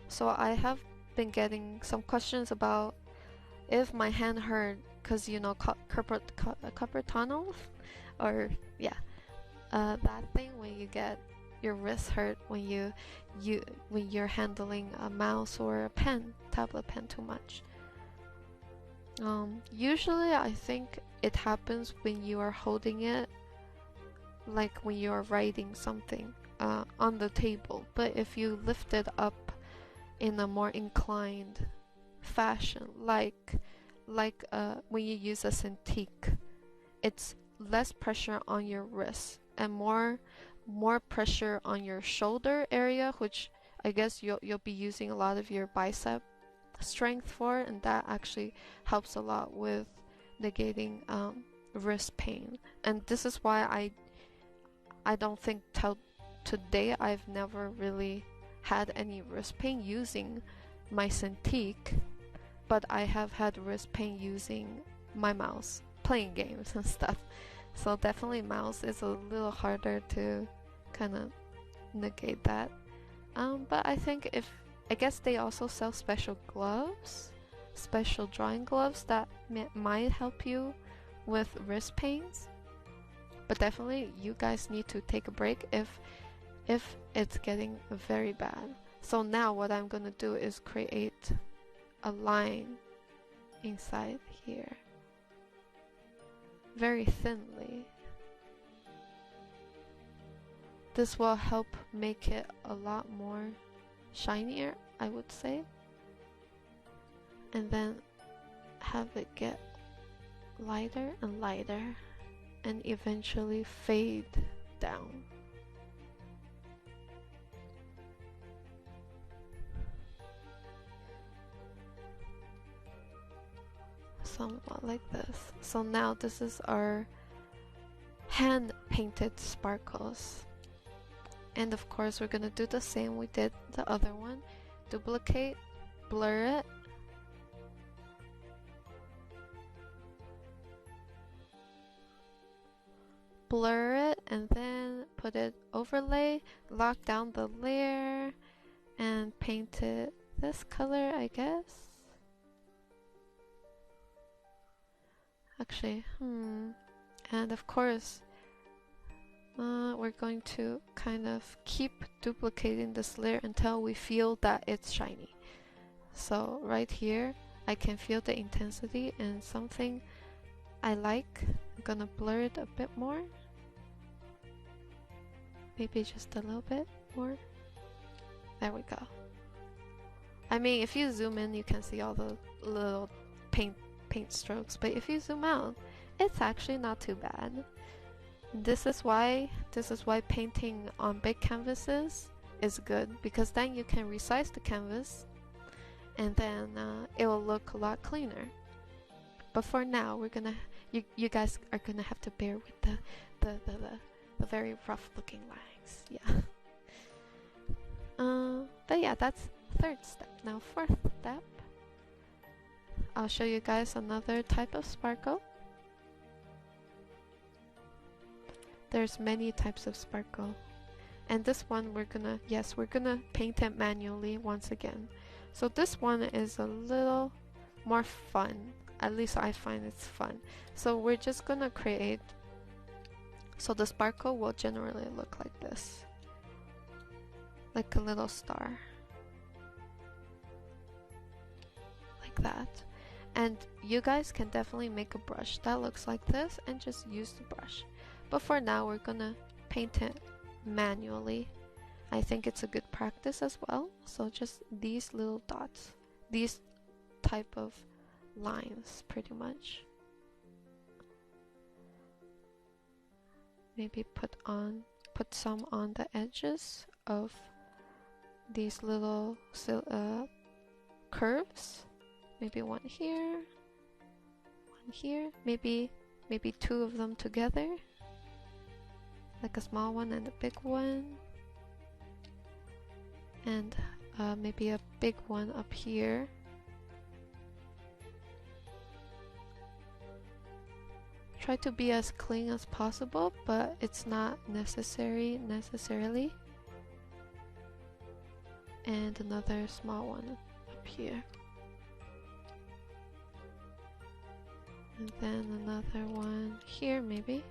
So I have been getting some questions about if my hand hurt, because you know carpal tunnel, or yeah, that thing when you get your wrist hurt when you're handling a mouse or a pen, tablet pen too much. Usually I think it happens when you are holding it, like when you are writing something on the table. But if you lift it up in a more inclined fashion, like when you use a Cintiq, it's less pressure on your wrist and more pressure on your shoulder area, which I guess you'll be using a lot of your bicep strength for, and that actually helps a lot with negating wrist pain. And this is why I don't think till today I've never really had any wrist pain using my Cintiq, but I have had wrist pain using my mouse, playing games and stuff. So definitely mouse is a little harder to kind of negate that. But I think I guess they also sell special gloves, special drawing gloves that might help you with wrist pains. But definitely you guys need to take a break if it's getting very bad. So now what I'm gonna do is create a line inside here, very thinly. This will help make it a lot more shinier, I would say. And then have it get lighter and lighter and eventually fade down. Somewhat like this. So now this is our hand painted sparkles. And of course we're gonna do the same we did the other one. Duplicate, blur it. Blur it and then put it overlay, lock down the layer and paint it this color, I guess. Actually, and of course we're going to kind of keep duplicating this layer until we feel that it's shiny. So right here I can feel the intensity and something I like. I'm gonna blur it a bit more, maybe just a little bit more. There we go. I mean, if you zoom in you can see all the little paint strokes, but if you zoom out it's actually not too bad. This is why painting on big canvases is good, because then you can resize the canvas and then it will look a lot cleaner. But for now, we're gonna you guys are gonna have to bear with the very rough looking lines. Yeah. But yeah, that's third step. Now fourth step, I'll show you guys another type of sparkle. There's many types of sparkle. And this one we're gonna paint it manually once again. So this one is a little more fun. At least I find it's fun. So we're just gonna create, so the sparkle will generally look like this. Like a little star. Like that. And you guys can definitely make a brush that looks like this and just use the brush. But for now, we're gonna paint it manually. I think it's a good practice as well. So just these little dots, these type of lines pretty much. Maybe put some on the edges of these little curves. Maybe one here, maybe two of them together, like a small one and a big one, and maybe a big one up here. Try to be as clean as possible, but it's not necessarily. And another small one up here. And then another one here maybe.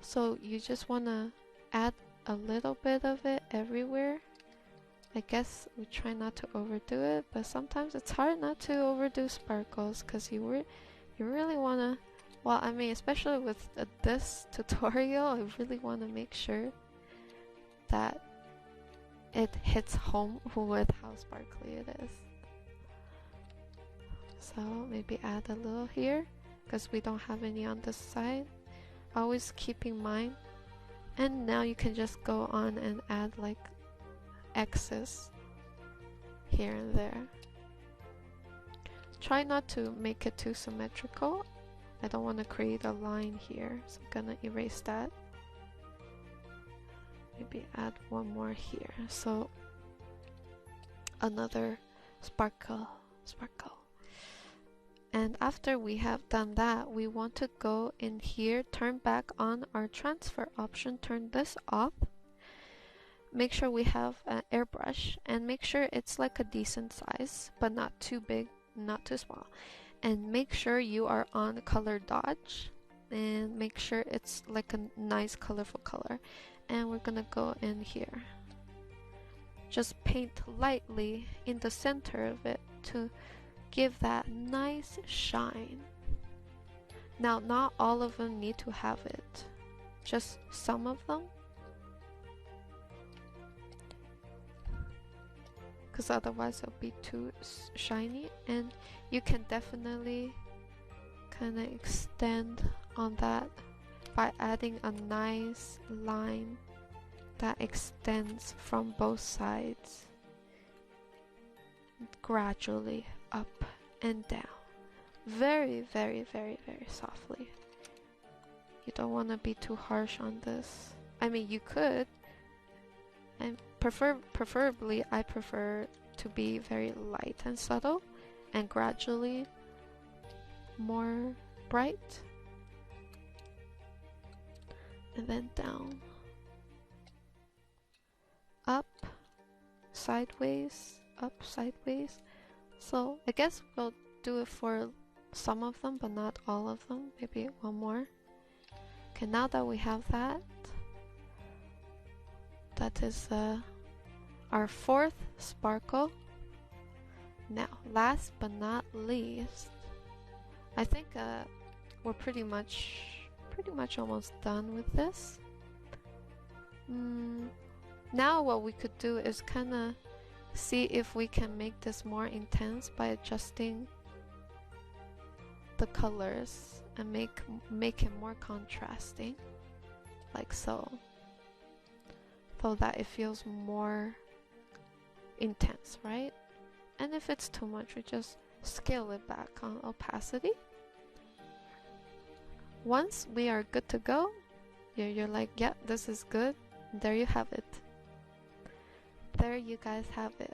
So you just want to add a little bit of it everywhere. I guess we try not to overdo it, but sometimes it's hard not to overdo sparkles because you really want to, well, I mean, especially with this tutorial, I really want to make sure that it hits home with how sparkly it is. So maybe add a little here because we don't have any on this side. Always keep in mind. And now you can just go on and add like X's here and there. Try not to make it too symmetrical. I don't want to create a line here, so I'm gonna erase that. Maybe add one more here. So another sparkle. And after we have done that, we want to go in here, turn back on our transfer option, turn this off. Make sure we have an airbrush and make sure it's like a decent size, but not too big, not too small. And make sure you are on color dodge and make sure it's like a nice colorful color. And we're gonna go in here. Just paint lightly in the center of it to give that nice shine. Now, not all of them need to have it, just some of them. Because otherwise it'll be too shiny, and you can definitely kind of extend on that by adding a nice line that extends from both sides gradually up and down, very softly. You don't want to be too harsh on this. I mean, you could, and preferably I prefer to be very light and subtle and gradually more bright, and then down, up, sideways, up, sideways. So I guess we'll do it for some of them, but not all of them. Maybe one more. Okay, now that we have that, that is our fourth sparkle. Now, last but not least, I think we're pretty much almost done with this. Now what we could do is kind of see if we can make this more intense by adjusting the colors and make it more contrasting, like so that it feels more intense, right? and if it's too much, we just scale it back on opacity. Once we are good to go, you're like, yeah, this is good. There you have it. There you guys have it.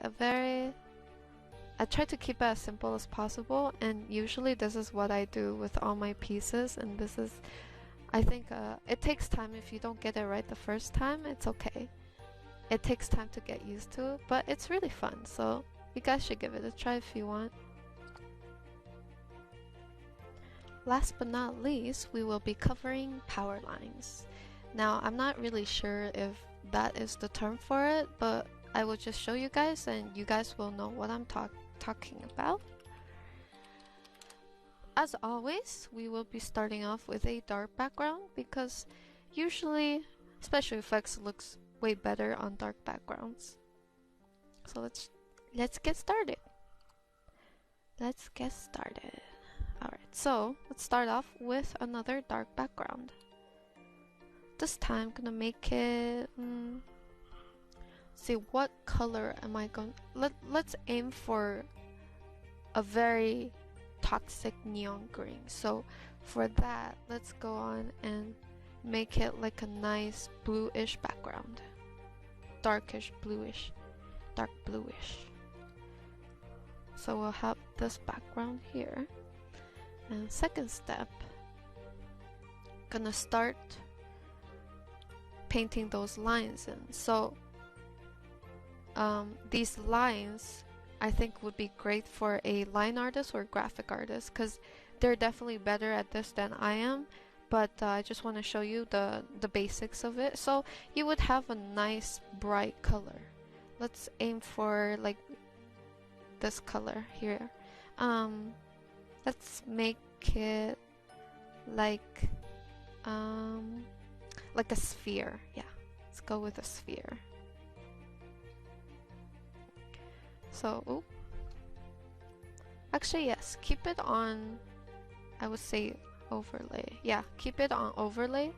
I try to keep it as simple as possible, and usually this is what I do with all my pieces, and this is, I think it takes time. If you don't get it right the first time, it's okay. It takes time to get used to, but it's really fun, so you guys should give it a try if you want. Last but not least, we will be covering power lines. Now, I'm not really sure if that is the term for it, but I will just show you guys and you guys will know what I'm talking about. As always, we will be starting off with a dark background because usually special effects looks way better on dark backgrounds. So let's get started. Alright, so let's start off with another dark background. This time I'm gonna make it see what color am I going. Let's aim for a very toxic neon green. So for that, let's go on and make it like a nice bluish background. Darkish bluish. Dark bluish. So we'll have this background here. And second step, gonna start painting those lines in. So these lines I think would be great for a line artist or graphic artist because they're definitely better at this than I am, but I just want to show you the basics of it. So you would have a nice bright color. Let's aim for like this color here. Let's make it like a sphere. Yeah, let's go with a sphere. So, actually yes, keep it on, I would say overlay. Yeah, keep it on overlay.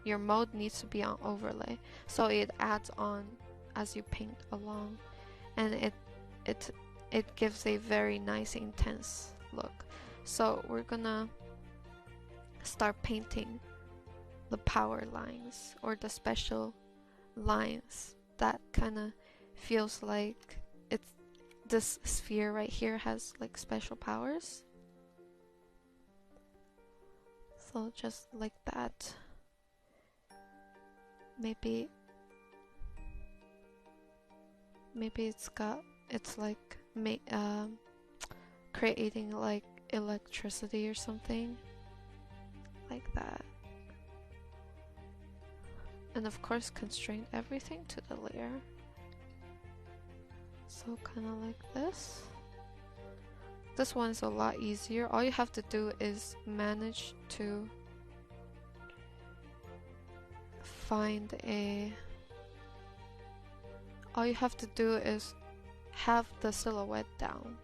Your mode needs to be on overlay, so it adds on as you paint along, and it gives a very nice intense look. So we're gonna start painting the power lines or the special lines that kind of feels like it's this sphere right here has like special powers. So just like that. Maybe it's like creating like electricity or something like that. And of course constrain everything to the layer. So kind of like this. This one's a lot easier. All you have to do is manage to find a... All you have to do is have the silhouette down.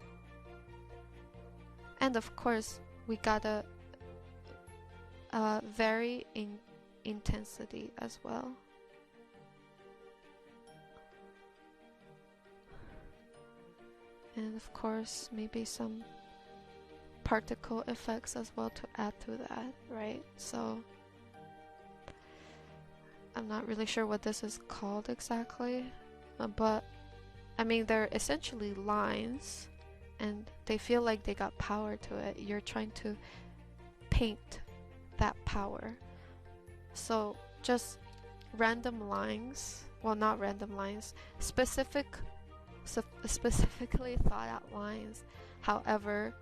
And of course, we gotta vary in intensity as well. And of course, maybe some particle effects as well to add to that, right? So I'm not really sure what this is called exactly, but I mean, they're essentially lines and they feel like they got power to it. You're trying to paint that power. So just random lines, well, not random lines, specifically thought out lines, however,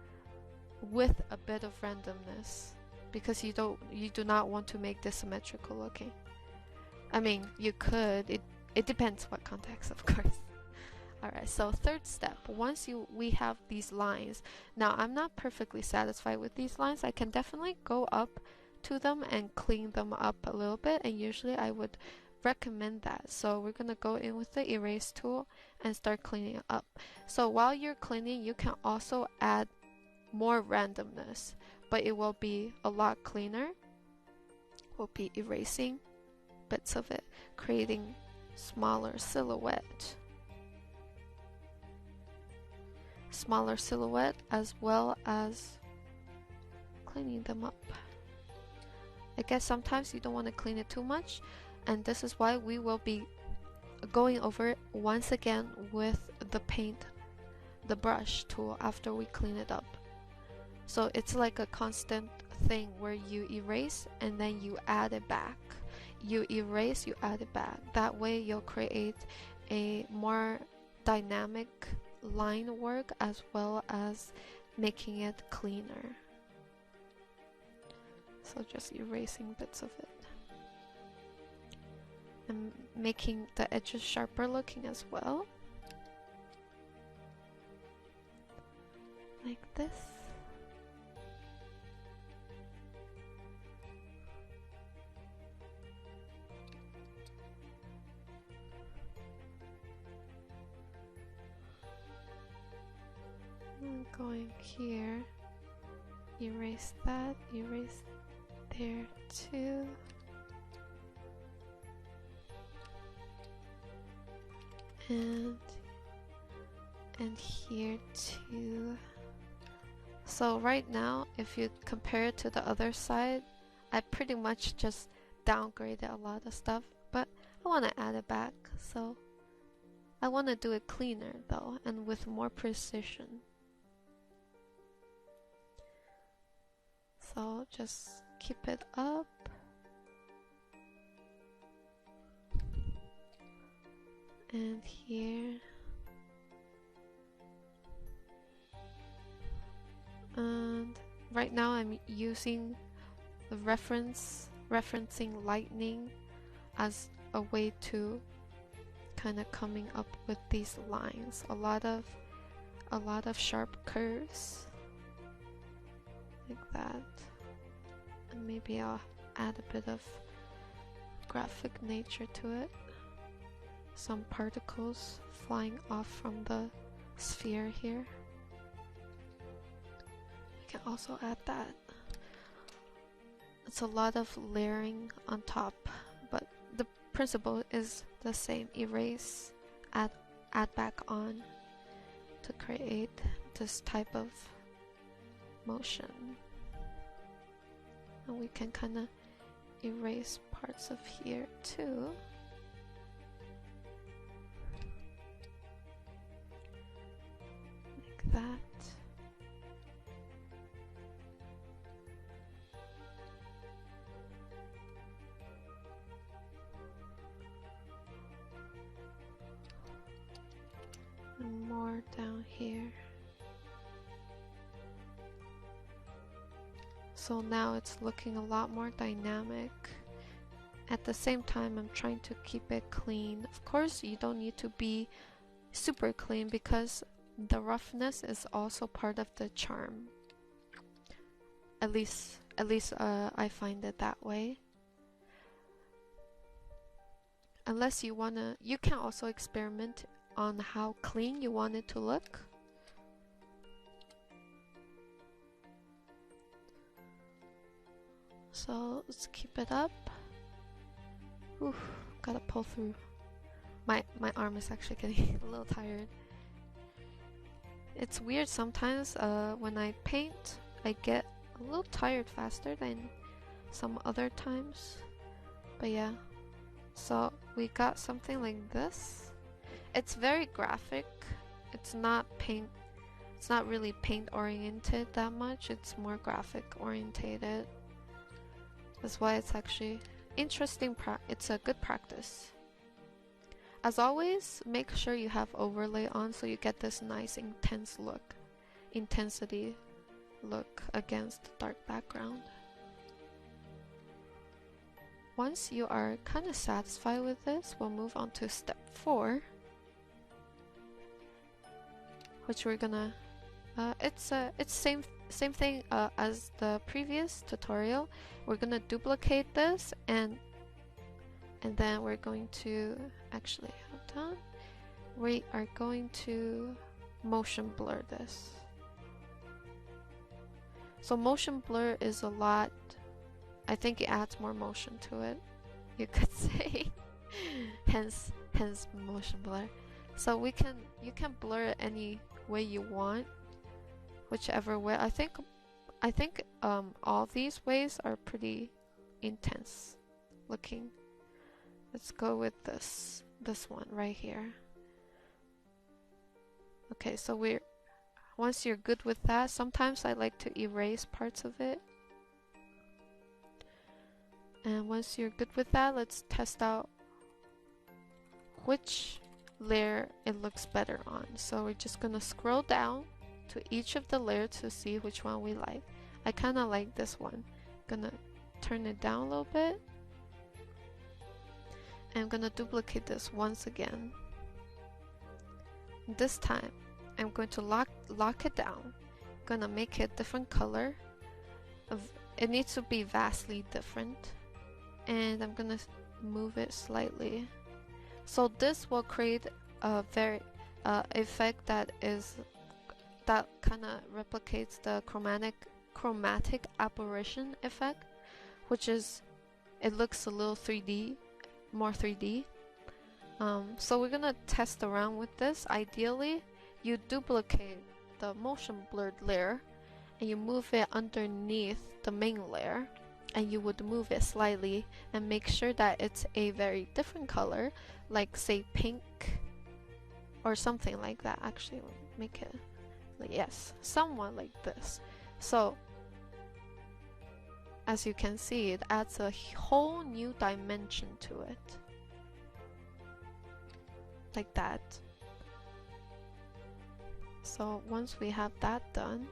with a bit of randomness, because you do not want to make this symmetrical looking. I mean, you could, it depends what context, of course. Alright, so third step, once we have these lines, now I'm not perfectly satisfied with these lines. I can definitely go up to them and clean them up a little bit, and usually I would recommend that. So we're gonna go in with the erase tool and start cleaning it up. So while you're cleaning, you can also add more randomness, but it will be a lot cleaner. We'll be erasing bits of it, creating smaller silhouette. smaller silhouette as well as cleaning them up. I guess sometimes you don't want to clean it too much, and this is why we will be going over it once again with the paint, the brush tool, after we clean it up. So it's like a constant thing where you erase and then you add it back. You erase, you add it back. That way you'll create a more dynamic line work as well as making it cleaner. So just erasing bits of it and making the edges sharper looking as well, like this. I'm going here, erase that, erase there too. And here too. So right now, if you compare it to the other side, I pretty much just downgraded a lot of stuff, but I want to add it back. So I want to do it cleaner though, and with more precision. So just keep it up. And here. And right now I'm using the referencing lightning as a way to kind of coming up with these lines. A lot of sharp curves. Like that. And maybe I'll add a bit of graphic nature to it. Some particles flying off from the sphere here. You can also add that. It's a lot of layering on top, but the principle is the same. Erase, add back on to create this type of motion. And we can kind of erase parts of here too. Like that. And more down here. So now it's looking a lot more dynamic. At the same time, I'm trying to keep it clean. Of course, you don't need to be super clean because the roughness is also part of the charm. At least I find it that way. Unless you wanna, you can also experiment on how clean you want it to look. So let's keep it up. Oof, gotta pull through. My arm is actually getting a little tired. It's weird sometimes when I paint, I get a little tired faster than some other times. But yeah, so we got something like this. It's very graphic. It's not really paint oriented that much. It's more graphic orientated. That's why it's actually interesting. It's a good practice. As always, make sure you have overlay on so you get this nice intensity look against the dark background. Once you are kind of satisfied with this, we'll move on to step 4, which we're gonna it's same thing as the previous tutorial. We're gonna duplicate this and then we're going to actually hold on. We are going to motion blur this. So motion blur is a lot. I think it adds more motion to it, you could say. hence motion blur. So you can blur it any way you want, whichever way. I think all these ways are pretty intense looking. Let's go with this one right here. Okay, so once you're good with that, sometimes I like to erase parts of it. And once you're good with that, let's test out which layer it looks better on. So we're just gonna scroll down to each of the layers to see which one we like. I kind of like this one. Gonna turn it down a little bit. And I'm gonna duplicate this once again. This time I'm going to lock it down. Gonna make it different color. It needs to be vastly different. And I'm gonna move it slightly. So this will create a very effect that kind of replicates the chromatic aberration effect, which is it looks a little 3D, more 3D. So we're gonna test around with this. Ideally, you duplicate the motion blurred layer and you move it underneath the main layer, and you would move it slightly and make sure that it's a very different color, like say pink or something like that. Actually, make it yes, somewhat like this. So as you can see, it adds a whole new dimension to it, like that. So once we have that done,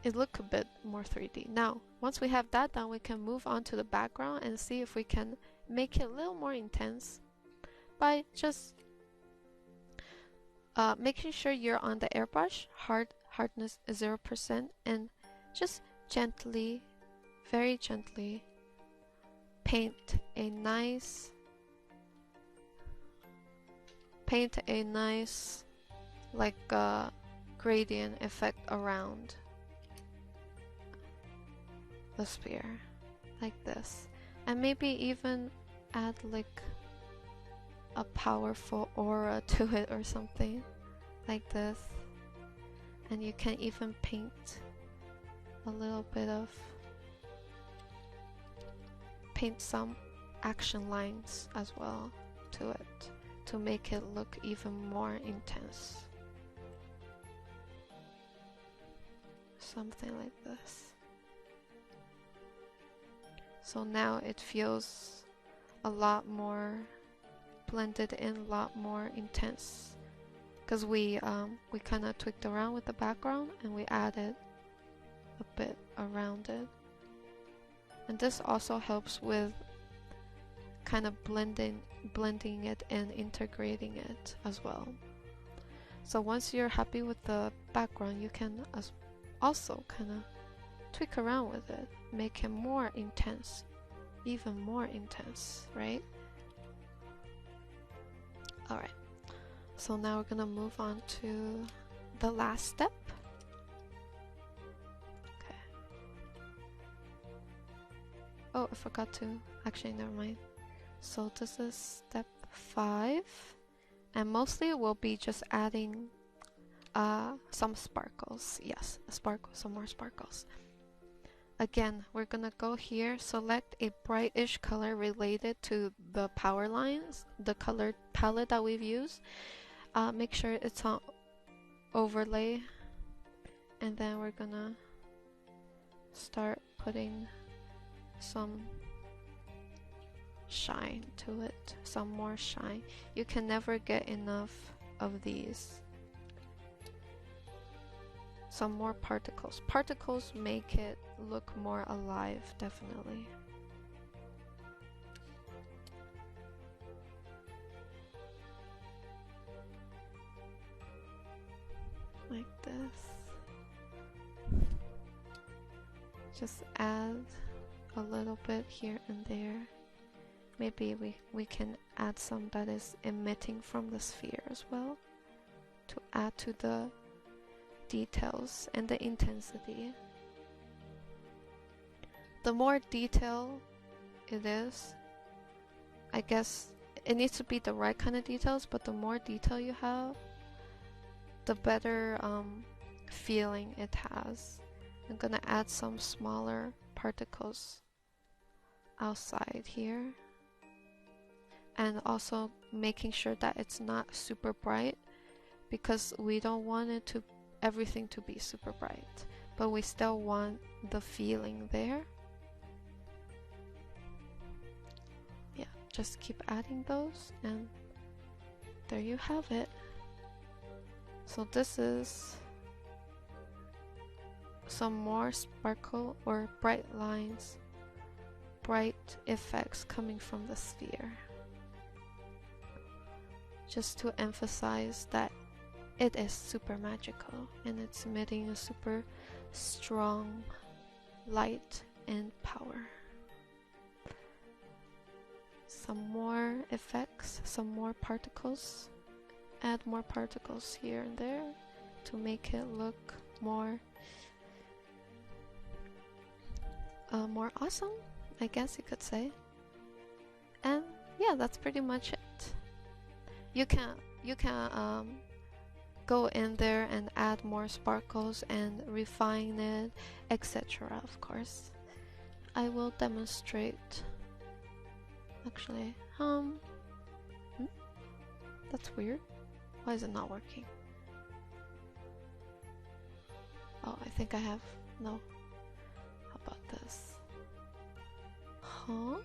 it looks a bit more 3D. Now, once we have that done, we can move on to the background and see if we can make it a little more intense by just making sure you're on the airbrush, hardness 0%, and just gently, very gently paint a nice like gradient effect around the sphere, like this. And maybe even add like a powerful aura to it or something like this. And you can even paint a little bit of some action lines as well to it to make it look even more intense. Something like this. So now it feels a lot more blended in, a lot more intense, because we kind of tweaked around with the background and we added a bit around it. And this also helps with kind of blending it and integrating it as well. So once you're happy with the background, you can also kind of tweak around with it, make it more intense, even more intense, right? Alright, so now we're gonna move on to the last step. Okay. Oh, I forgot to, actually never mind. So this is step 5, and mostly we'll be just adding some sparkles. Yes, some more sparkles. Again, we're gonna go here, select a brightish color related to the power lines, the color palette that we've used. Make sure it's on overlay, and then we're gonna start putting some shine to it, some more shine. You can never get enough of these. Some more particles. Particles make it look more alive, definitely. Like this. Just add a little bit here and there. Maybe we can add some that is emitting from the sphere as well, to add to the details and the intensity. The more detail it is, I guess it needs to be the right kind of details, but the more detail you have, the better feeling it has. I'm gonna add some smaller particles outside here, and also making sure that it's not super bright, because we don't want it to everything to be super bright, but we still want the feeling there. Yeah, just keep adding those, and there you have it. So this is some more sparkle or bright lines, bright effects coming from the sphere, just to emphasize that it is super magical and it's emitting a super strong light and power. Some more effects, some more particles. Add more particles here and there to make it look more awesome, I guess you could say. And yeah, that's pretty much it. You can go in there and add more sparkles and refine it, etc. Of course, I will demonstrate. Actually, that's weird. Why is it not working? Oh, I think I have no. How about this? Huh?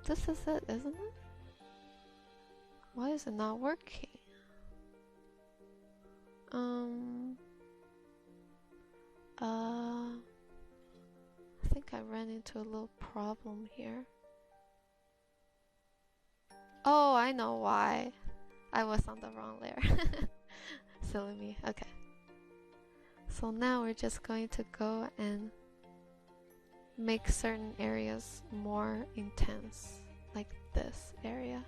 This is it, isn't it? Why is it not working? I think I ran into a little problem here. Oh, I know why. I was on the wrong layer. Silly me. Okay. So now we're just going to go and make certain areas more intense, like this area.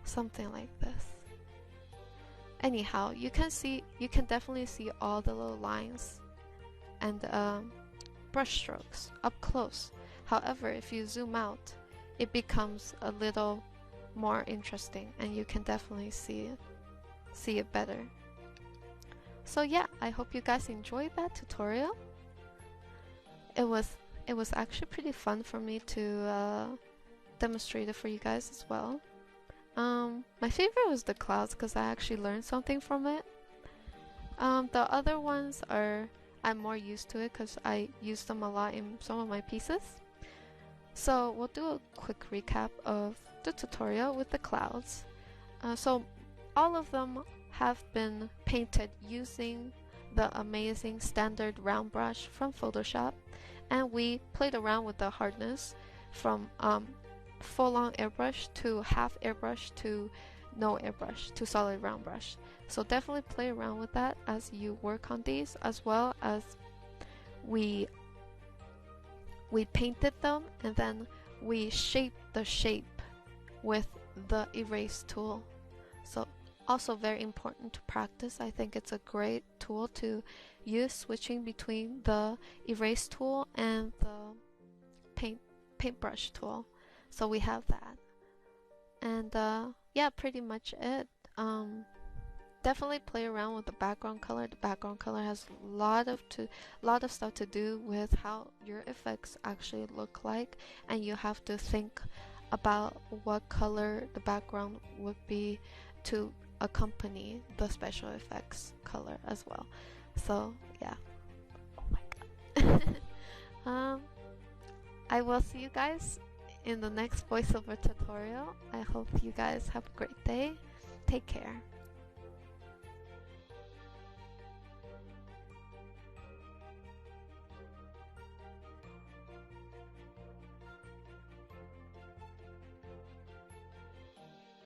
Something like this. Anyhow, you can definitely see all the little lines and brush strokes up close. However, if you zoom out, it becomes a little more interesting and you can definitely see it better. So yeah, I hope you guys enjoyed that tutorial. It was actually pretty fun for me to demonstrate it for you guys as well. My favorite was the clouds because I actually learned something from it. The other ones I'm more used to it because I use them a lot in some of my pieces. So we'll do a quick recap of the tutorial with the clouds. So all of them have been painted using the amazing standard round brush from Photoshop, and we played around with the hardness from full-on airbrush to half airbrush to no airbrush to solid round brush. So definitely play around with that as you work on these, as well as we painted them and then we shaped the shape with the erase tool. So also very important to practice. I think it's a great tool to use, switching between the erase tool and the paintbrush tool. So we have that, and yeah, pretty much it. Definitely play around with the background color. The background color has a lot of stuff to do with how your effects actually look like, and you have to think about what color the background would be to accompany the special effects color as well. So yeah. Oh my god. I will see you guys in the next voiceover tutorial. I hope you guys have a great day. Take care.